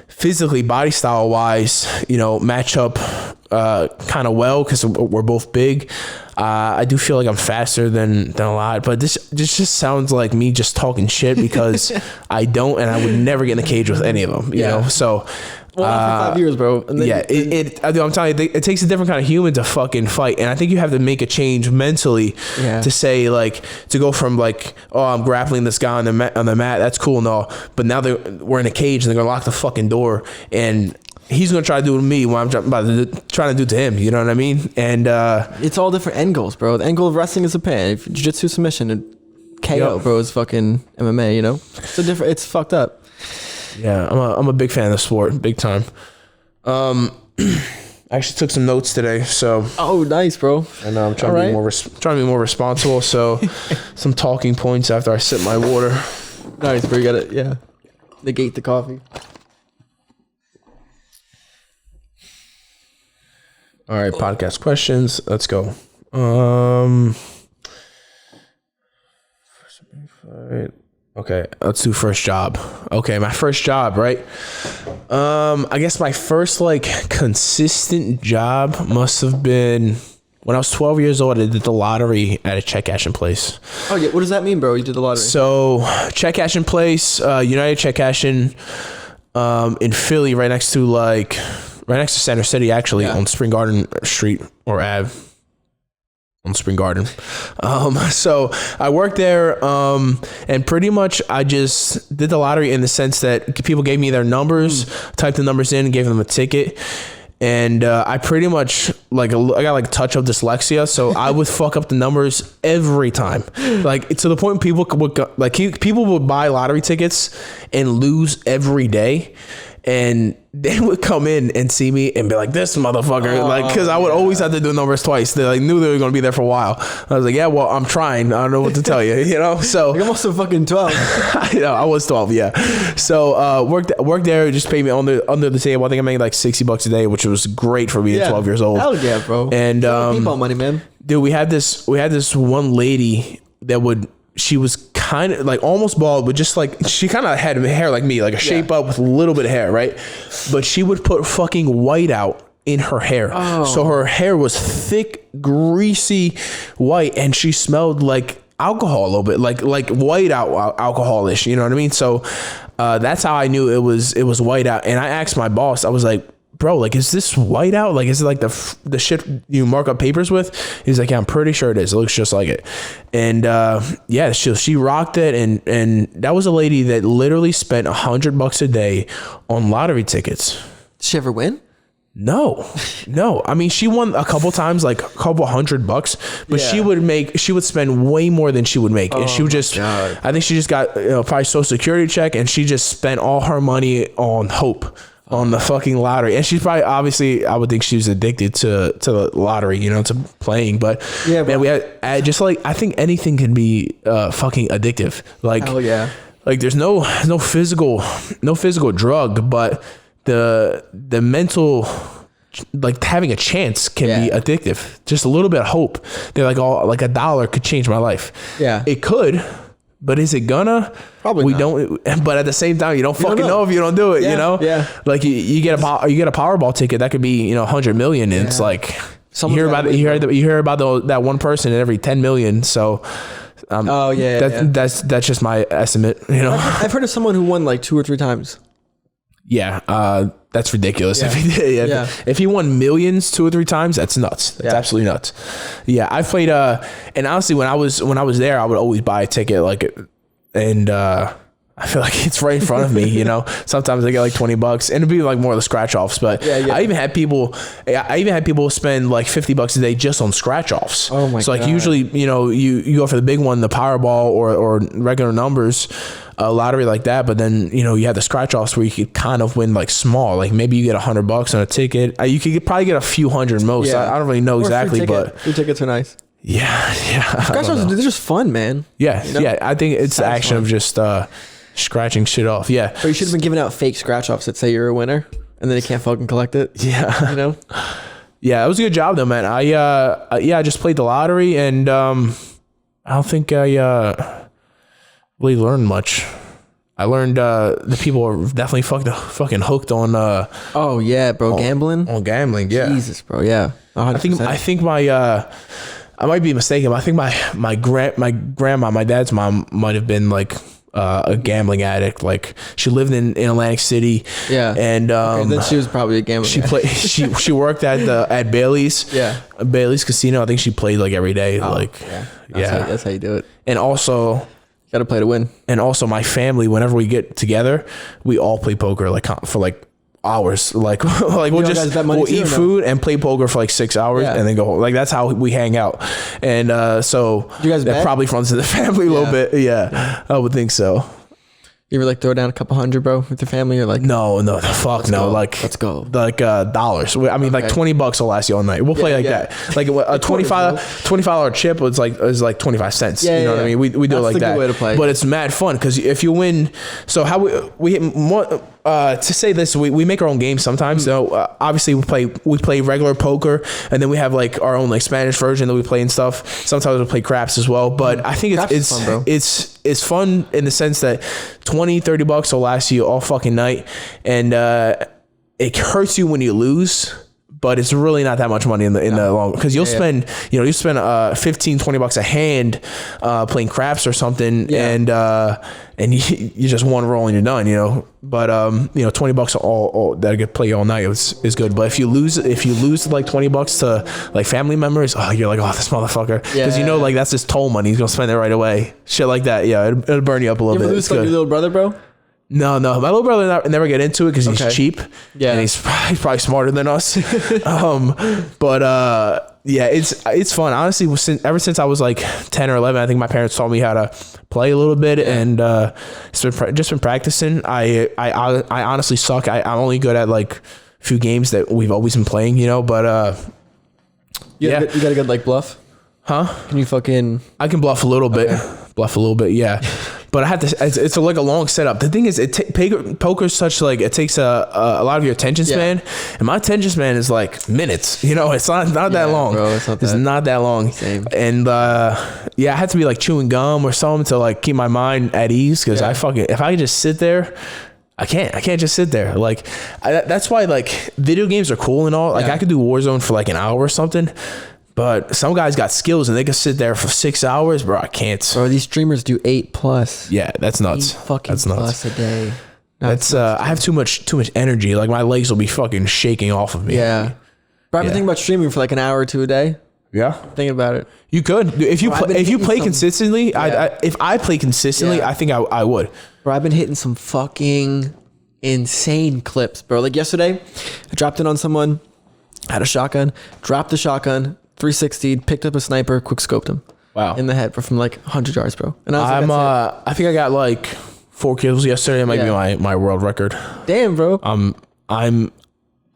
physically, body style wise, you know, match up kind of well because we're both big. I do feel like I'm faster than a lot, but this just sounds like me just talking shit because I don't, and I would never get in the cage with any of them, you know? So, for 5 years, bro. And then I'm telling you, it takes a different kind of human to fucking fight. And I think you have to make a change mentally to say, like, to go from like, oh, I'm grappling this guy on the mat. That's cool and all. But now we're in a cage and they're going to lock the fucking door. And he's going to try to do to me what I'm trying to do to him. You know what I mean? And it's all different end goals, bro. The end goal of wrestling is a pin. If jiu-jitsu submission and KO, bro, is fucking MMA, you know? It's fucked up. Yeah, I'm a big fan of the sport, big time. I actually took some notes today, so. Oh, nice, bro. And I'm trying to be more responsible. So, some talking points after I sip my water. Nice, bro. You got it. Yeah. Negate the coffee. All right, podcast questions. Let's go. Okay, let's do first job. Okay, my first job, right? I guess my first like consistent job must have been When I was 12 years old, I did the lottery at a check cashing place. Oh yeah, what does that mean, bro? You did the lottery. So check cashing place, United Check Cashing, in Philly, right next to Center City, actually, on Spring Garden Street or Ave. On Spring Garden. So I worked there, and pretty much I just did the lottery in the sense that people gave me their numbers, typed the numbers in, gave them a ticket. And I pretty much I got touch of dyslexia, so I would fuck up the numbers every time, to the point people would buy lottery tickets and lose every day, and they would come in and see me and be like, "This motherfucker," because I would always have to do numbers twice. They knew they were going to be there for a while. I was like, "Yeah, well, I'm trying. I don't know what to tell you," So I'm also fucking 12. I was 12, yeah. So worked there, just paid me under the table. I think I made like $60 a day, which was great for being 12 years old. Hell yeah, bro. And people money, man. Dude, we had this one lady that she was kind of almost bald, but just she kind of had hair like me, like a shape up with a little bit of hair, right? But she would put fucking white out in her hair. So her hair was thick, greasy white, and she smelled like alcohol a little bit, like white out alcoholish, you know what I mean? So that's how I knew it was white out. And I asked my boss, I was like, "Bro, is this white out? Is it the shit you mark up papers with?" He's like, "Yeah, I'm pretty sure it is. It looks just like it." And she rocked it. And that was a lady that literally spent $100 a day on lottery tickets. Did she ever win? No. I mean, she won a couple times, a couple $100, but she would spend way more than she would make. And she would I think she just got probably Social Security check, and she just spent all her money on hope. On the fucking lottery. And she's probably, obviously, I would think she was addicted to the lottery, to playing. But yeah, man, we had I think anything can be fucking addictive. Hell yeah. There's no physical drug, but the mental, having a chance can be addictive. Just a little bit of hope. They're $1 could change my life. Yeah. It could. But is it gonna? Probably we not. don't. But at the same time, you don't fucking know if you don't do it. Yeah, yeah. You get a Powerball ticket that could be 100 million, and it's you hear about that one person in every 10 million. So that's just my estimate. I've heard of someone who won 2 or 3 times. Yeah, that's ridiculous. Yeah. If he won millions 2 or 3 times, that's nuts. That's absolutely nuts. Yeah, I played. And honestly, when I was there, I would always buy a ticket, and I feel like it's right in front of me. Sometimes I get $20, and it'd be more of the scratch offs. But I even had people spend $50 a day just on scratch offs. Oh my god! So usually, you go for the big one, the Powerball or regular numbers. A lottery like that, but then you have the scratch offs where you could kind of win small, maybe you get $100 on a ticket. You could probably get a few hundred most. I don't really know exactly, but free tickets are nice. Yeah. Scratch offs, they're just fun, man. Yeah. I think it's the action of just scratching shit off. Yeah, but you should have been giving out fake scratch offs that say you're a winner, and then you can't fucking collect it. Yeah, Yeah, it was a good job though, man. I just played the lottery, and I don't think I really learned much. I learned the people are definitely fucking hooked on oh yeah, bro, gambling. On gambling, yeah. Jesus, bro, yeah. 100%. I think my I might be mistaken, but I think my grandma, my dad's mom, might have been a gambling addict. She lived in Atlantic City. Yeah. And then she was probably a gambling addict. She worked at Bailey's. Yeah. Bailey's Casino. I think she played every day. That's how you do it. And also, got to play to win. And also, my family, whenever we get together, we all play poker for hours. We'll eat food and play poker for 6 hours and then go home. That's how we hang out. And so you guys that probably runs in the family a little bit. Yeah, I would think so. You ever throw down a couple hundred, bro, with your family? Or no, fuck no. Let's go. Dollars. I mean, $20 will last you all night. We'll play that. A $25 chip is 25 cents. You know what I mean? We do it like that. That's a good way to play. But it's mad fun because if you win, so how we to say this, we make our own games sometimes. So obviously we play regular poker, and then we have our own Spanish version that we play and stuff. Sometimes we play craps as well. But I think it's fun, bro. It's fun in the sense that $20-$30 will last you all fucking night, and it hurts you when you lose, but it's really not that much money in the long, because you'll spend you spend $15-$20 a hand playing craps or something, and you just one roll and you're done, but $20 all that could play all night is good. But if you lose like $20 to like family members, you're like, oh, this motherfucker, because like that's his toll money, he's gonna spend it right away, shit like that. It'll burn you up a little bit. You ever lose like your little brother, bro? No, my little brother never get into it because he's cheap. Yeah, and he's probably smarter than us. It's fun. Honestly, ever since I was like 10 or 11, I think my parents taught me how to play a little bit, and just been practicing. I honestly suck. I'm only good at like a few games that we've always been playing, but you got a good like bluff, huh? Can you fucking? I can bluff a little bit. Yeah. But I have to. It's like a long setup. The thing is, poker's such like it takes a lot of your attention span, and my attention span is like minutes. It's not that long. Bro, it's not that long. Same. And I had to be like chewing gum or something to like keep my mind at ease, because if I just sit there, I can't just sit there. Like that's why like video games are cool and all. Like I could do Warzone for like an hour or something. But some guys got skills and they can sit there for 6 hours, bro. I can't. Bro, these streamers do 8+. Yeah, that's nuts. 8 that's nuts. Plus a day. That's I have too much energy. Like my legs will be fucking shaking off of me. Yeah. Bro, I've been thinking about streaming for like an hour or two a day. Yeah. Thinking about it. You could. If you play consistently, if I play consistently, I think I would. Bro, I've been hitting some fucking insane clips, bro. Like yesterday, I dropped in on someone, had a shotgun, dropped the shotgun, 360, picked up a sniper, quick scoped him. Wow. In the head from like 100 yards, bro. And I was I think I got like 4 kills yesterday. It might be my world record. Damn, bro. I'm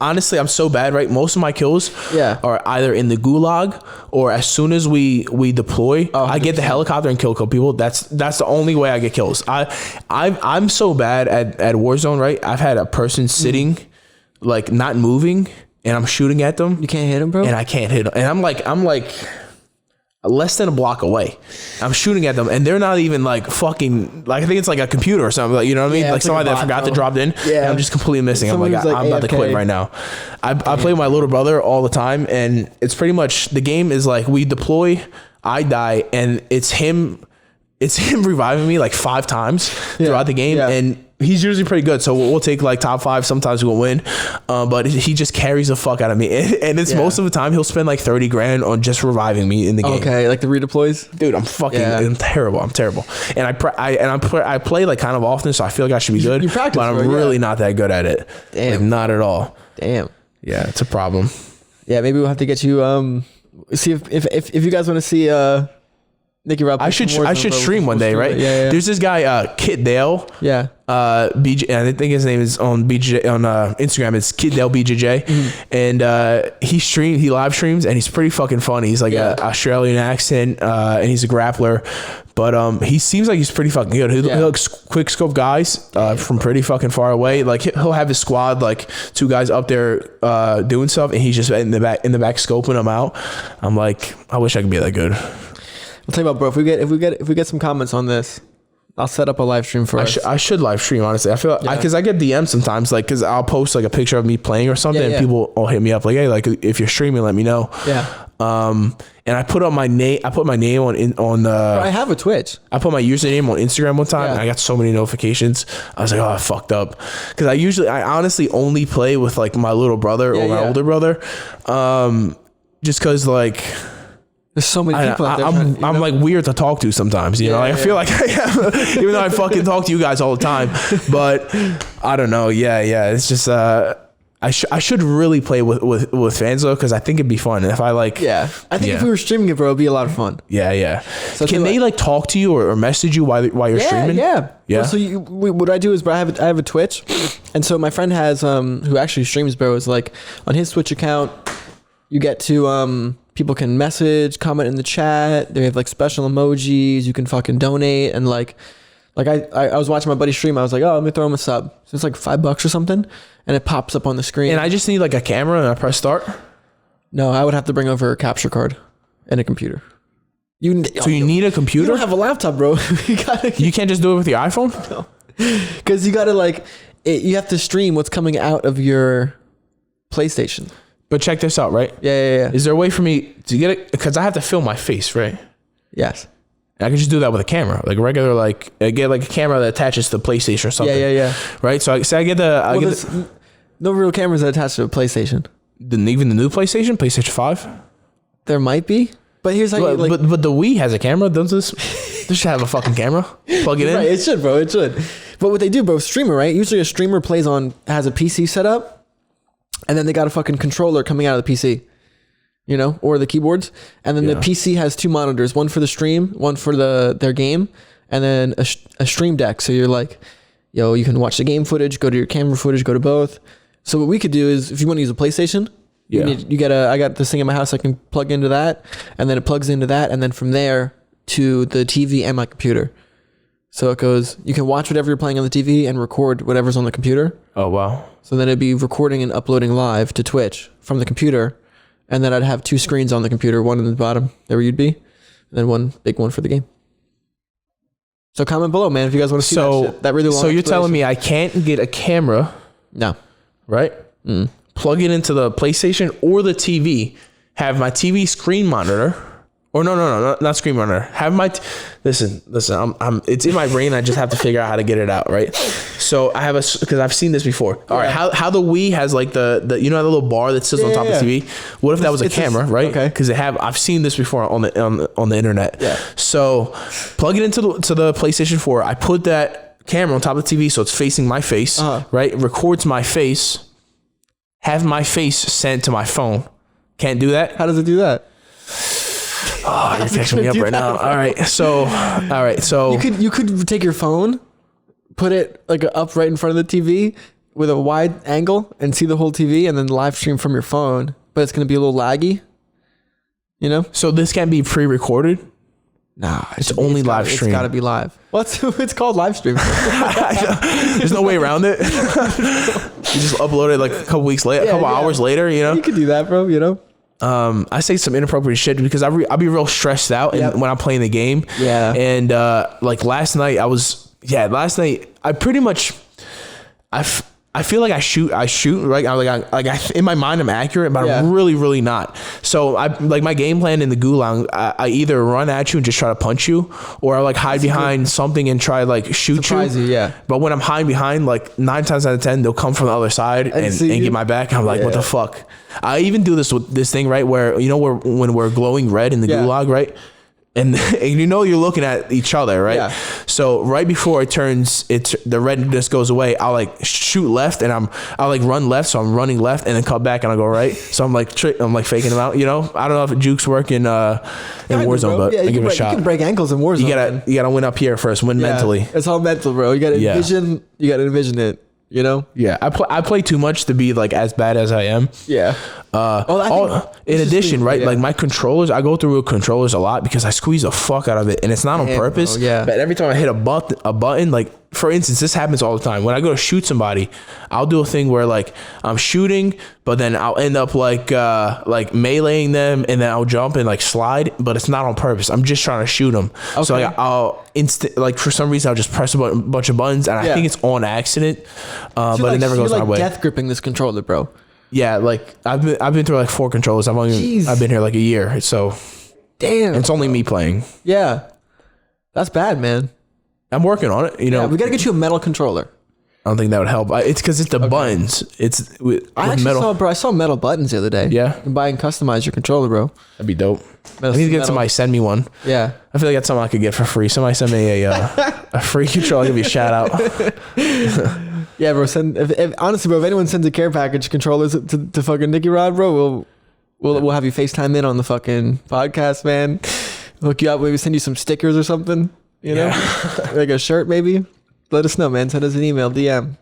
honestly, I'm so bad, right? Most of my kills are either in the gulag or as soon as we deploy, I get the helicopter and kill people. That's the only way I get kills. I'm so bad at Warzone, right? I've had a person sitting like not moving, and I'm shooting at them. You can't hit them, bro? And I can't hit them. And I'm like less than a block away. I'm shooting at them, and they're not even like fucking, like I think it's like a computer or something. Like, you know what I mean? Yeah, like somebody that forgot to drop in. Yeah. And I'm just completely missing. I'm about to quit right now. I play with my little brother all the time, and it's pretty much, the game is like we deploy, I die, and it's him reviving me like 5 times throughout the game. And he's usually pretty good, so we'll take like top 5. Sometimes we'll win, but he just carries the fuck out of me, and it's most of the time he'll spend like 30 grand on just reviving me in the game. Okay, like the redeploys, dude. I'm terrible. And I play like kind of often, so I feel like I should be good. You practice, but I'm really not that good at it. Damn, like, not at all. Damn. Yeah, it's a problem. Yeah, maybe we'll have to get you. See if you guys want to see NickyRod. I should stream one day, right? Yeah. There's this guy, Kit Dale. Yeah. BJ, and I think his name is on BJ on Instagram. It's Kit Dale BJJ, and he live streams, and he's pretty fucking funny. He's like an Australian accent, and he's a grappler, but he seems like he's pretty fucking good. He'll quick scope guys from pretty fucking far away. Like he'll have his squad, like 2 guys up there doing stuff, and he's just in the back scoping them out. I'm like, I wish I could be that good. I'll tell you what, bro. If we get some comments on this, I'll set up a live stream for us. I should live stream, honestly. I feel because I get DMs sometimes, like, because I'll post like a picture of me playing or something, and people will hit me up like, hey, like if you're streaming, let me know. Yeah. And I put up my name. I put my name on. Bro, I have a Twitch. I put my username on Instagram one time, and I got so many notifications. I was like, oh, I fucked up, because I honestly only play with like my little brother or my older brother, just because like. There's so many people out there. I'm like weird to talk to sometimes, you know. Like, I feel like I am, even though I fucking talk to you guys all the time. But I don't know. Yeah. It's just I should really play with fans though, because I think it'd be fun if I like. Yeah, I think if we were streaming it, bro, it'd be a lot of fun. Yeah. So can they like talk to you or message you while you're streaming? Yeah. Well, so what I do is, bro, I have a Twitch, and so my friend has who actually streams, bro, is like on his Twitch account, you get to people can message, comment in the chat. They have like special emojis. You can fucking donate. And like I was watching my buddy stream. I was like, oh, let me throw him a sub. So it's like $5 or something. And it pops up on the screen. And I just need like a camera and I press start. No, I would have to bring over a capture card and a computer. You need a computer? You don't have a laptop, bro. You can't just do it with your iPhone? No. Because you got to you have to stream what's coming out of your PlayStation. But check this out, right? Yeah. Is there a way for me to get it? Because I have to film my face, right? Yes. I can just do that with a camera, like a regular, like I get like a camera that attaches to the PlayStation or something. Yeah. Right. So I get the. No real cameras that attach to a PlayStation. Even the new PlayStation 5. There might be, but here's how. But the Wii has a camera. This should have a fucking camera. Plug it in. Right, it should, bro. It should. But what they do, bro, streamer, right? Usually a streamer has a PC set up, and then they got a fucking controller coming out of the PC, or the keyboards, and then the PC has 2 monitors, one for the stream, one for their game, and then a stream deck. So you're like, you can watch the game footage, go to your camera footage, go to both. So what we could do is, if you want to use a PlayStation, I got this thing in my house I can plug into that, and then it plugs into that, and then from there to the TV and my computer. So it goes, you can watch whatever you're playing on the TV and record whatever's on the computer. Oh, wow. So then it'd be recording and uploading live to Twitch from the computer, and then I'd have 2 screens on the computer, one in the bottom, there where you'd be, and then one big one for the game. So comment below, man, if you guys want to see that shit. That really long. So you're telling me I can't get a camera? No. Right? Plug it into the PlayStation or the TV, have my TV screen monitor, or no, not screen monitor. Have my listen. I'm it's in my brain. I just have to figure out how to get it out. Right. So I have because I've seen this before. All right. How the Wii has like the the little bar that sits on top of the TV. What if that was a camera, right? Okay. Because I've seen this before on the internet. Yeah. So plug it into the PlayStation 4. I put that camera on top of the TV so it's facing my face. Right. It records my face. Have my face sent to my phone. Can't do that. How does it do that? Oh, you're fixing me up right now. All right. So you could take your phone, put it like up right in front of the TV with a wide angle and see the whole TV, and then live stream from your phone. But it's gonna be a little laggy. So this can't be pre-recorded? Nah, it's only live stream. It's gotta be live. It's called live stream. There's no way around it. You just upload it like a couple weeks later, a couple hours later, You could do that, bro, I say some inappropriate shit because I'll be real stressed out when I'm playing the game. Yeah. And like last night I pretty much I feel like I shoot right. I in my mind I'm accurate, but I'm really, really not. So I like my game plan in the gulag. I either run at you and just try to punch you, or I like hide behind something and try like shoot you. Yeah. But when I'm hiding behind, like 9 times out of 10, they'll come from the other side and get my back. And I'm like, what the fuck? I even do this with this thing, right? Where when we're glowing red in the gulag, right? And you're looking at each other, right? Yeah. So right before the redness goes away, I'll like shoot left and I'll like run left. So I'm running left and then cut back and I'll go right. So I'm like faking them out, I don't know if jukes work in Warzone, but I give it a shot. You can break ankles in Warzone. You gotta win up here first, win mentally. It's all mental, bro. You gotta envision it. Yeah, I play too much to be like as bad as I am. Yeah. In addition, right? Like my controllers, I go through controllers a lot because I squeeze the fuck out of it, and it's not on purpose. Yeah. But every time I hit a button, like for instance, this happens all the time. When I go to shoot somebody, I'll do a thing where like I'm shooting, but then I'll end up like meleeing them, and then I'll jump and like slide, but it's not on purpose. I'm just trying to shoot them. Okay. So like I'll for some reason I'll just press a bunch of buttons, and I think it's on accident, but it never goes my way. Death gripping this controller, bro. Yeah, like I've been through like 4 controllers. I've been here like a year, so damn, it's only me playing. Yeah, that's bad, man. I'm working on it. Yeah, we gotta get you a metal controller. I don't think that would help. It's because it's the buttons. It's with metal. I saw metal buttons the other day. Yeah, you can buy and customize your controller, bro. That'd be dope. I need to get somebody send me one. Yeah, I feel like that's something I could get for free. Somebody send me a free controller. I'll give you a shout out. Yeah, bro. Honestly, bro, if anyone sends a care package controllers to fucking NickyRod, bro, we'll have you FaceTime in on the fucking podcast, man. Hook you up, maybe send you some stickers or something. Like a shirt, maybe. Let us know, man. Send us an email, DM,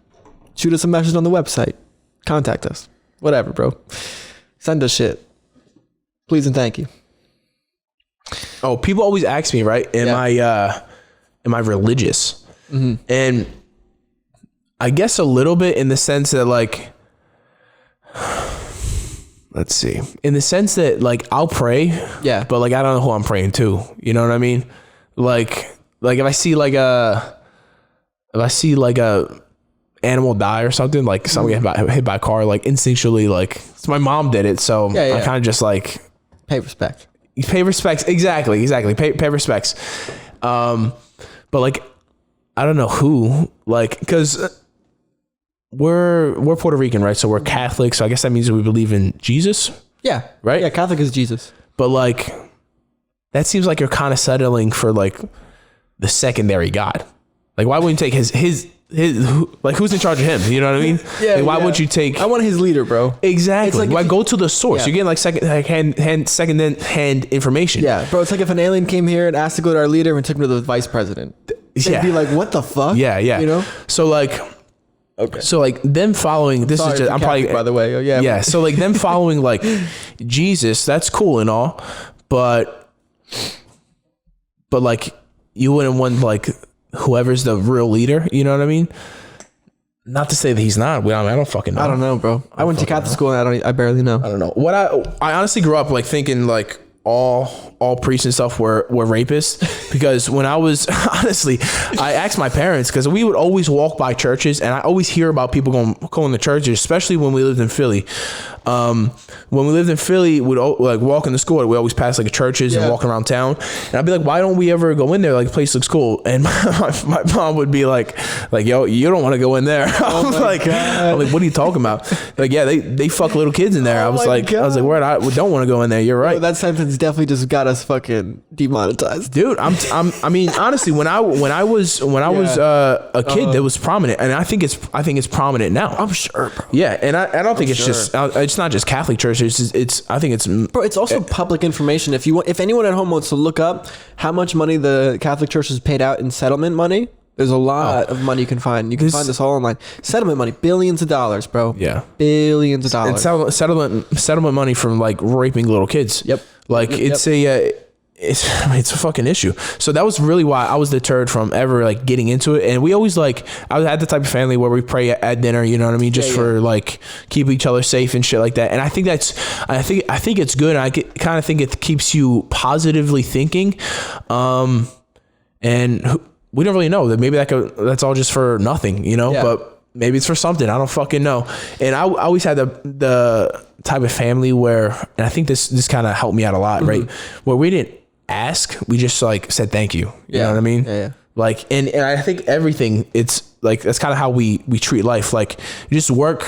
shoot us a message on the website, contact us, whatever, bro. Send us shit, please and thank you. Oh, people always ask me, right? Am I religious? Mm-hmm. And I guess a little bit in the sense that like, let's see, in the sense that like I'll pray, but like I don't know who I'm praying to. You know what I mean? Like if I see like a animal die or something, like someone get hit by a car, like instinctually, like so my mom did it, so I kind of just like pay respects. Exactly. Pay respects. But like, I don't know who, like, because we're Puerto Rican, right? So we're Catholic. So I guess that means we believe in Jesus. Yeah. Right. Yeah. Catholic is Jesus. But like, that seems like you're kind of settling for like the secondary God. Like, why wouldn't you take his like, who's in charge of him? You know what I mean? Yeah. Like, why would you take? I want his leader, bro. Exactly. Like why go to the source? Yeah. You're getting like second-hand information. Yeah, bro. It's like if an alien came here and asked to go to our leader and took him to the vice president. They'd be like, "What the fuck?" Yeah. You know. So like. Okay. So like them following this Sorry is just I'm Catholic, probably by the way. Oh, yeah. Yeah. So like them following like Jesus, that's cool and all, but like you wouldn't want like whoever's the real leader. You know what I mean? Not to say that he's not. I don't fucking know. I don't know, bro. I went to Catholic school and I barely know. I don't know. What I honestly grew up like thinking like all priests and stuff were rapists, because when I was honestly, I asked my parents, because we would always walk by churches and I always hear about people going to churches, especially when we lived in Philly. When we lived in Philly, we'd like walk in the school. We always pass like churches and walk around town, and I'd be like, why don't we ever go in there? Like, the place looks cool. And my mom would be like, yo, you don't want to go in there. I'm like, what are you talking about? Like, yeah, they fuck little kids in there. I was like, word, I don't want to go in there. You're right. Bro, that sentence definitely just got us fucking demonetized, dude. I mean, honestly, when I was a kid, that was prominent, and I think it's prominent now. I'm sure, bro. Yeah, and I don't think it's not just Catholic churches. I think it's bro. It's also public information. If anyone at home wants to look up how much money the Catholic Church has paid out in settlement money, there's a lot of money you can find. You can find this all online. Settlement money, billions of dollars, bro. Yeah, billions of dollars. And settlement money from like raping little kids. Yep. Like it's a fucking issue. So that was really why I was deterred from ever like getting into it. And we always I had the type of family where we pray at dinner, you know what I mean? Just for like keep each other safe and shit like that. And I think I think it's good. I kind of think it keeps you positively thinking. And we don't really know that maybe that's all just for nothing, you know, but maybe it's for something. I don't fucking know. And I always had the type of family where, and I think this kind of helped me out a lot, right? Where we didn't ask, we just like said thank you. You know what I mean? Yeah. Like, and I think everything, it's like, that's kind of how we treat life. Like, you just work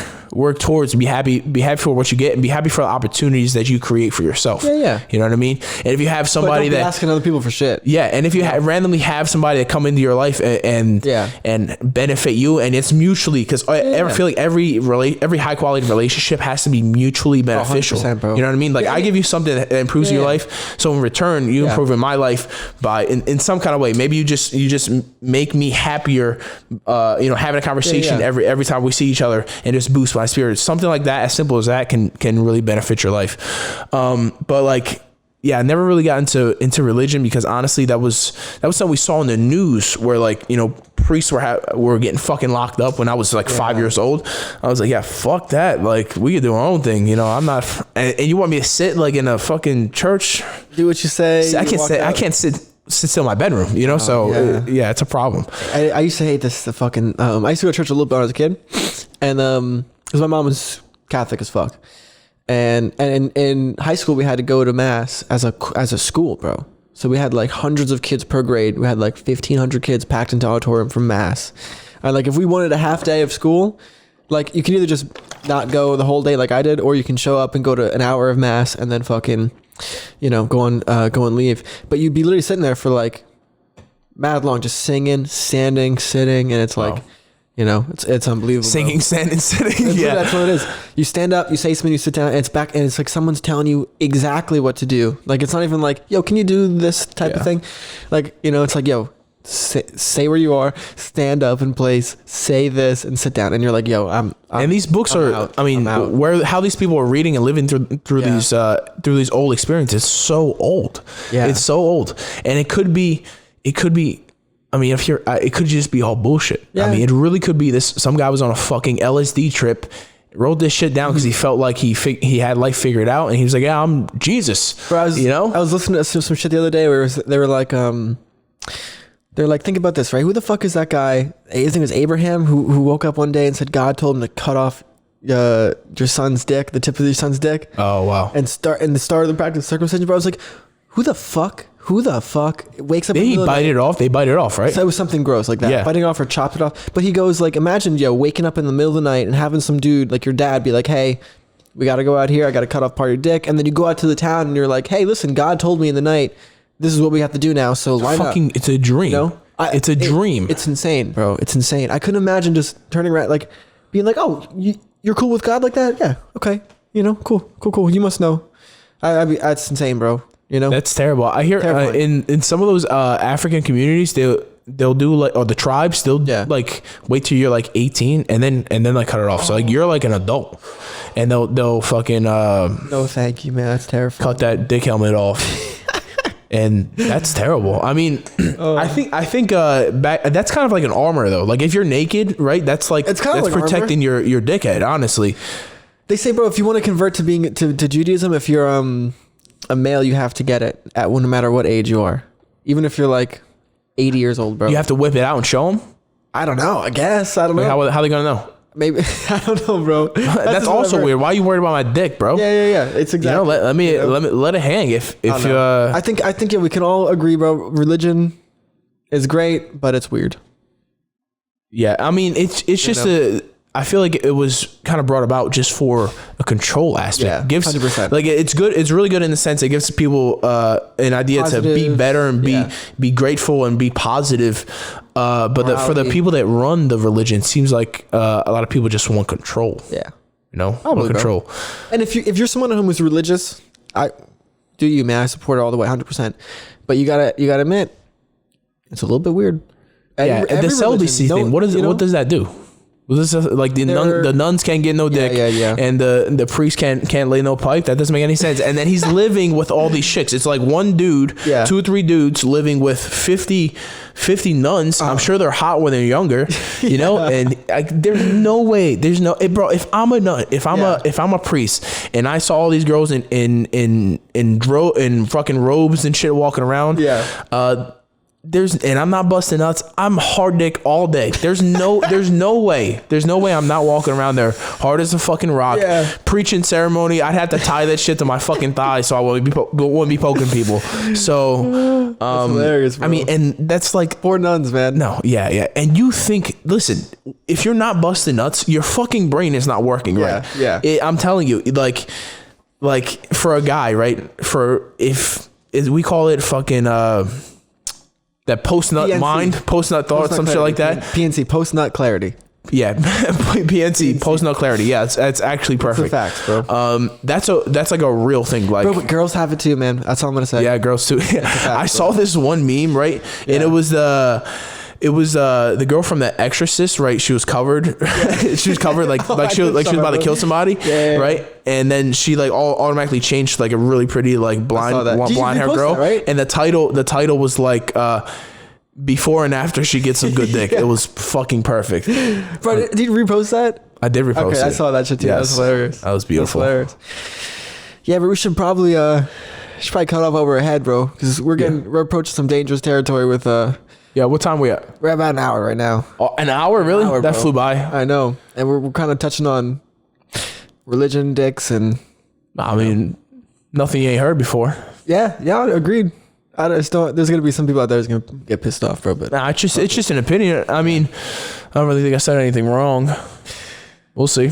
towards, be happy for what you get, and be happy for the opportunities that you create for yourself. Yeah. You know what I mean? And if you have somebody that asking other people for shit. Yeah. And if you randomly have somebody that come into your life and benefit you, and it's mutually, because I ever feel like every high quality relationship has to be mutually beneficial. 100%, bro. You know what I mean? Like, I give you something that improves your life, so in return you improve in my life by in some kind of way. Maybe you just make me happier, having a conversation every time we see each other, and just boost my spirits. Something like that, as simple as that, can really benefit your life. But like, I never really got into religion, because honestly, that was something we saw in the news, where like, priests were getting fucking locked up when I was like 5 years old. I was like, yeah, fuck that. Like, we could do our own thing. I'm not, and you want me to sit like in a fucking church? Do what you say. I can't sit still in my bedroom, it's a problem. I used to hate this. I used to go to church a little bit when I was a kid, and because my mom was Catholic as fuck, and in high school we had to go to mass as a school, bro. So we had like hundreds of kids per grade. We had like 1,500 kids packed into auditorium for mass. And like, if we wanted a half day of school, like, you can either just not go the whole day like I did, or you can show up and go to an hour of mass and then fucking, go and leave. But you'd be literally sitting there for like mad long, just singing, standing, sitting, and it's like, it's unbelievable. Singing, standing, sitting. That's what it is. You stand up, you say something, you sit down, and it's back, and it's like someone's telling you exactly what to do. Like, it's not even like, yo, can you do this type of thing? Like, it's like, yo, say where you are, stand up in place, say this, and sit down. And you're like, yo, and these books how these people are reading and living through these old experiences, so old. Yeah, it's so old. And it could be I mean, it could just be all bullshit. Yeah. I mean, it really could be this. Some guy was on a fucking LSD trip, wrote this shit down because he felt like he had life figured out, and he was like, yeah, I'm Jesus. Bro, I was listening to some shit the other day where they were like, They're like, think about this, right? Who the fuck is that guy? His name is Abraham, who woke up one day and said God told him to cut off your son's dick, the tip of your son's dick. Oh wow! And the start of the practice of circumcision. But I was like, who the fuck wakes up? They bite it off. They bite it off, right? So it was something gross like that, biting off or chopped it off. But he goes like, imagine waking up in the middle of the night and having some dude like your dad be like, hey, we got to go out here. I got to cut off part of your dick. And then you go out to the town and you're like, hey, listen, God told me in the night, this is what we have to do now. So why not? It's a dream. You know? It's a dream. It's insane, bro. It's insane. I couldn't imagine just turning around, like being like, oh, you're cool with God like that? Yeah. Okay. You know, cool. You must know. That's insane, bro. You know, that's terrible. I hear in some of those African communities, they'll do like, or the tribes, they'll like wait till you're like 18 and then like cut it off. So like you're like an adult, and they'll fucking no, thank you, man. That's terrifying. Cut that dick helmet off. And that's terrible. I mean, I think that's kind of like an armor though. Like if you're naked, right? That's like that's like protecting your dickhead. Honestly, they say, bro, if you want to convert to being to Judaism, if you're a male, you have to get it at no matter what age you are, even if you're like 80 years old, bro. You have to whip it out and show them. I don't know. I guess I don't know. How they gonna know? Maybe I don't know, bro. That's also weird. Why are you worried about my dick, bro? Yeah. It's exactly. Let it hang. If I think we can all agree, bro. Religion is great, but it's weird. Yeah, I mean, it's just I feel like it was kind of brought about just for a control aspect. Yeah, 100%. Like it's good. It's really good in the sense it gives people an idea positive, to be better and be grateful and be positive. But for the people that run the religion, it seems like a lot of people just want control. Yeah, you know, want control. Bro. And if you're someone who's religious, I support it all the way, 100%. But you gotta admit, it's a little bit weird. The celibacy thing. What does that do? Was this like the nuns can't get no dick, and the priest can't lay no pipe? That doesn't make any sense. And then he's living with all these chicks. It's like one dude, 2 or 3 dudes living with 50 nuns. I'm sure they're hot when they're younger, you know. And there's no way. Bro. If I'm a nun, if I'm a priest, and I saw all these girls in fucking robes and shit walking around, and I'm not busting nuts. I'm hard dick all day. There's no way I'm not walking around there hard as a fucking rock, preaching ceremony. I'd have to tie that shit to my fucking thigh so I wouldn't be poking people. So, that's hilarious, bro. I mean, and that's like poor nuns, man. No, yeah. And you think, listen, if you're not busting nuts, your fucking brain is not working right. Yeah. I'm telling you, like for a guy, right? We call it fucking. That post-nut PNC. mind, post-nut thoughts, some shit like that. PNC, post-nut clarity. Yeah, PNC, post-nut clarity. Yeah, it's actually perfect. That's the facts, bro. That's like a real thing. Like, bro, but girls have it too, man. That's all I'm gonna say. Yeah, girls too. I saw this one meme, right? Yeah. And it was the girl from The Exorcist, right? She was covered. She was covered like she was about to kill somebody, right? And then she like automatically changed to like a really pretty like blonde hair girl, that, right? And the title was like before and after she gets some good dick. It was fucking perfect. Bro, did you repost that? I did repost it. I saw that shit too. Yes. That was hilarious. That was beautiful. Hilarious. Yeah, but we should probably cut off over our head, bro, because we're approaching some dangerous territory with Yeah, what time we at? We're about an hour right now. Oh, an hour, really? That flew by. I know, and we're kind of touching on religion, dicks, and I mean, nothing you ain't heard before. Yeah, agreed. I just don't. There's gonna be some people out there who's gonna get pissed off, bro. But it's just an opinion. I mean, I don't really think I said anything wrong. We'll see.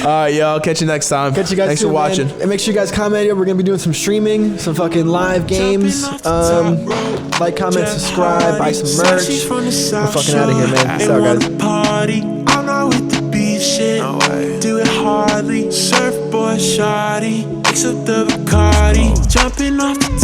All right, y'all. Catch you next time. Catch you guys. Thanks for watching. Man. And make sure you guys comment. We're gonna be doing some streaming, some fucking live games. Like, comment, subscribe, buy some merch. We're fucking out of here, man. Peace out, guys. I'm not with the beef shit. Do it hardly. Surfboard shawty. Mix up the Bacardi. Jumping off the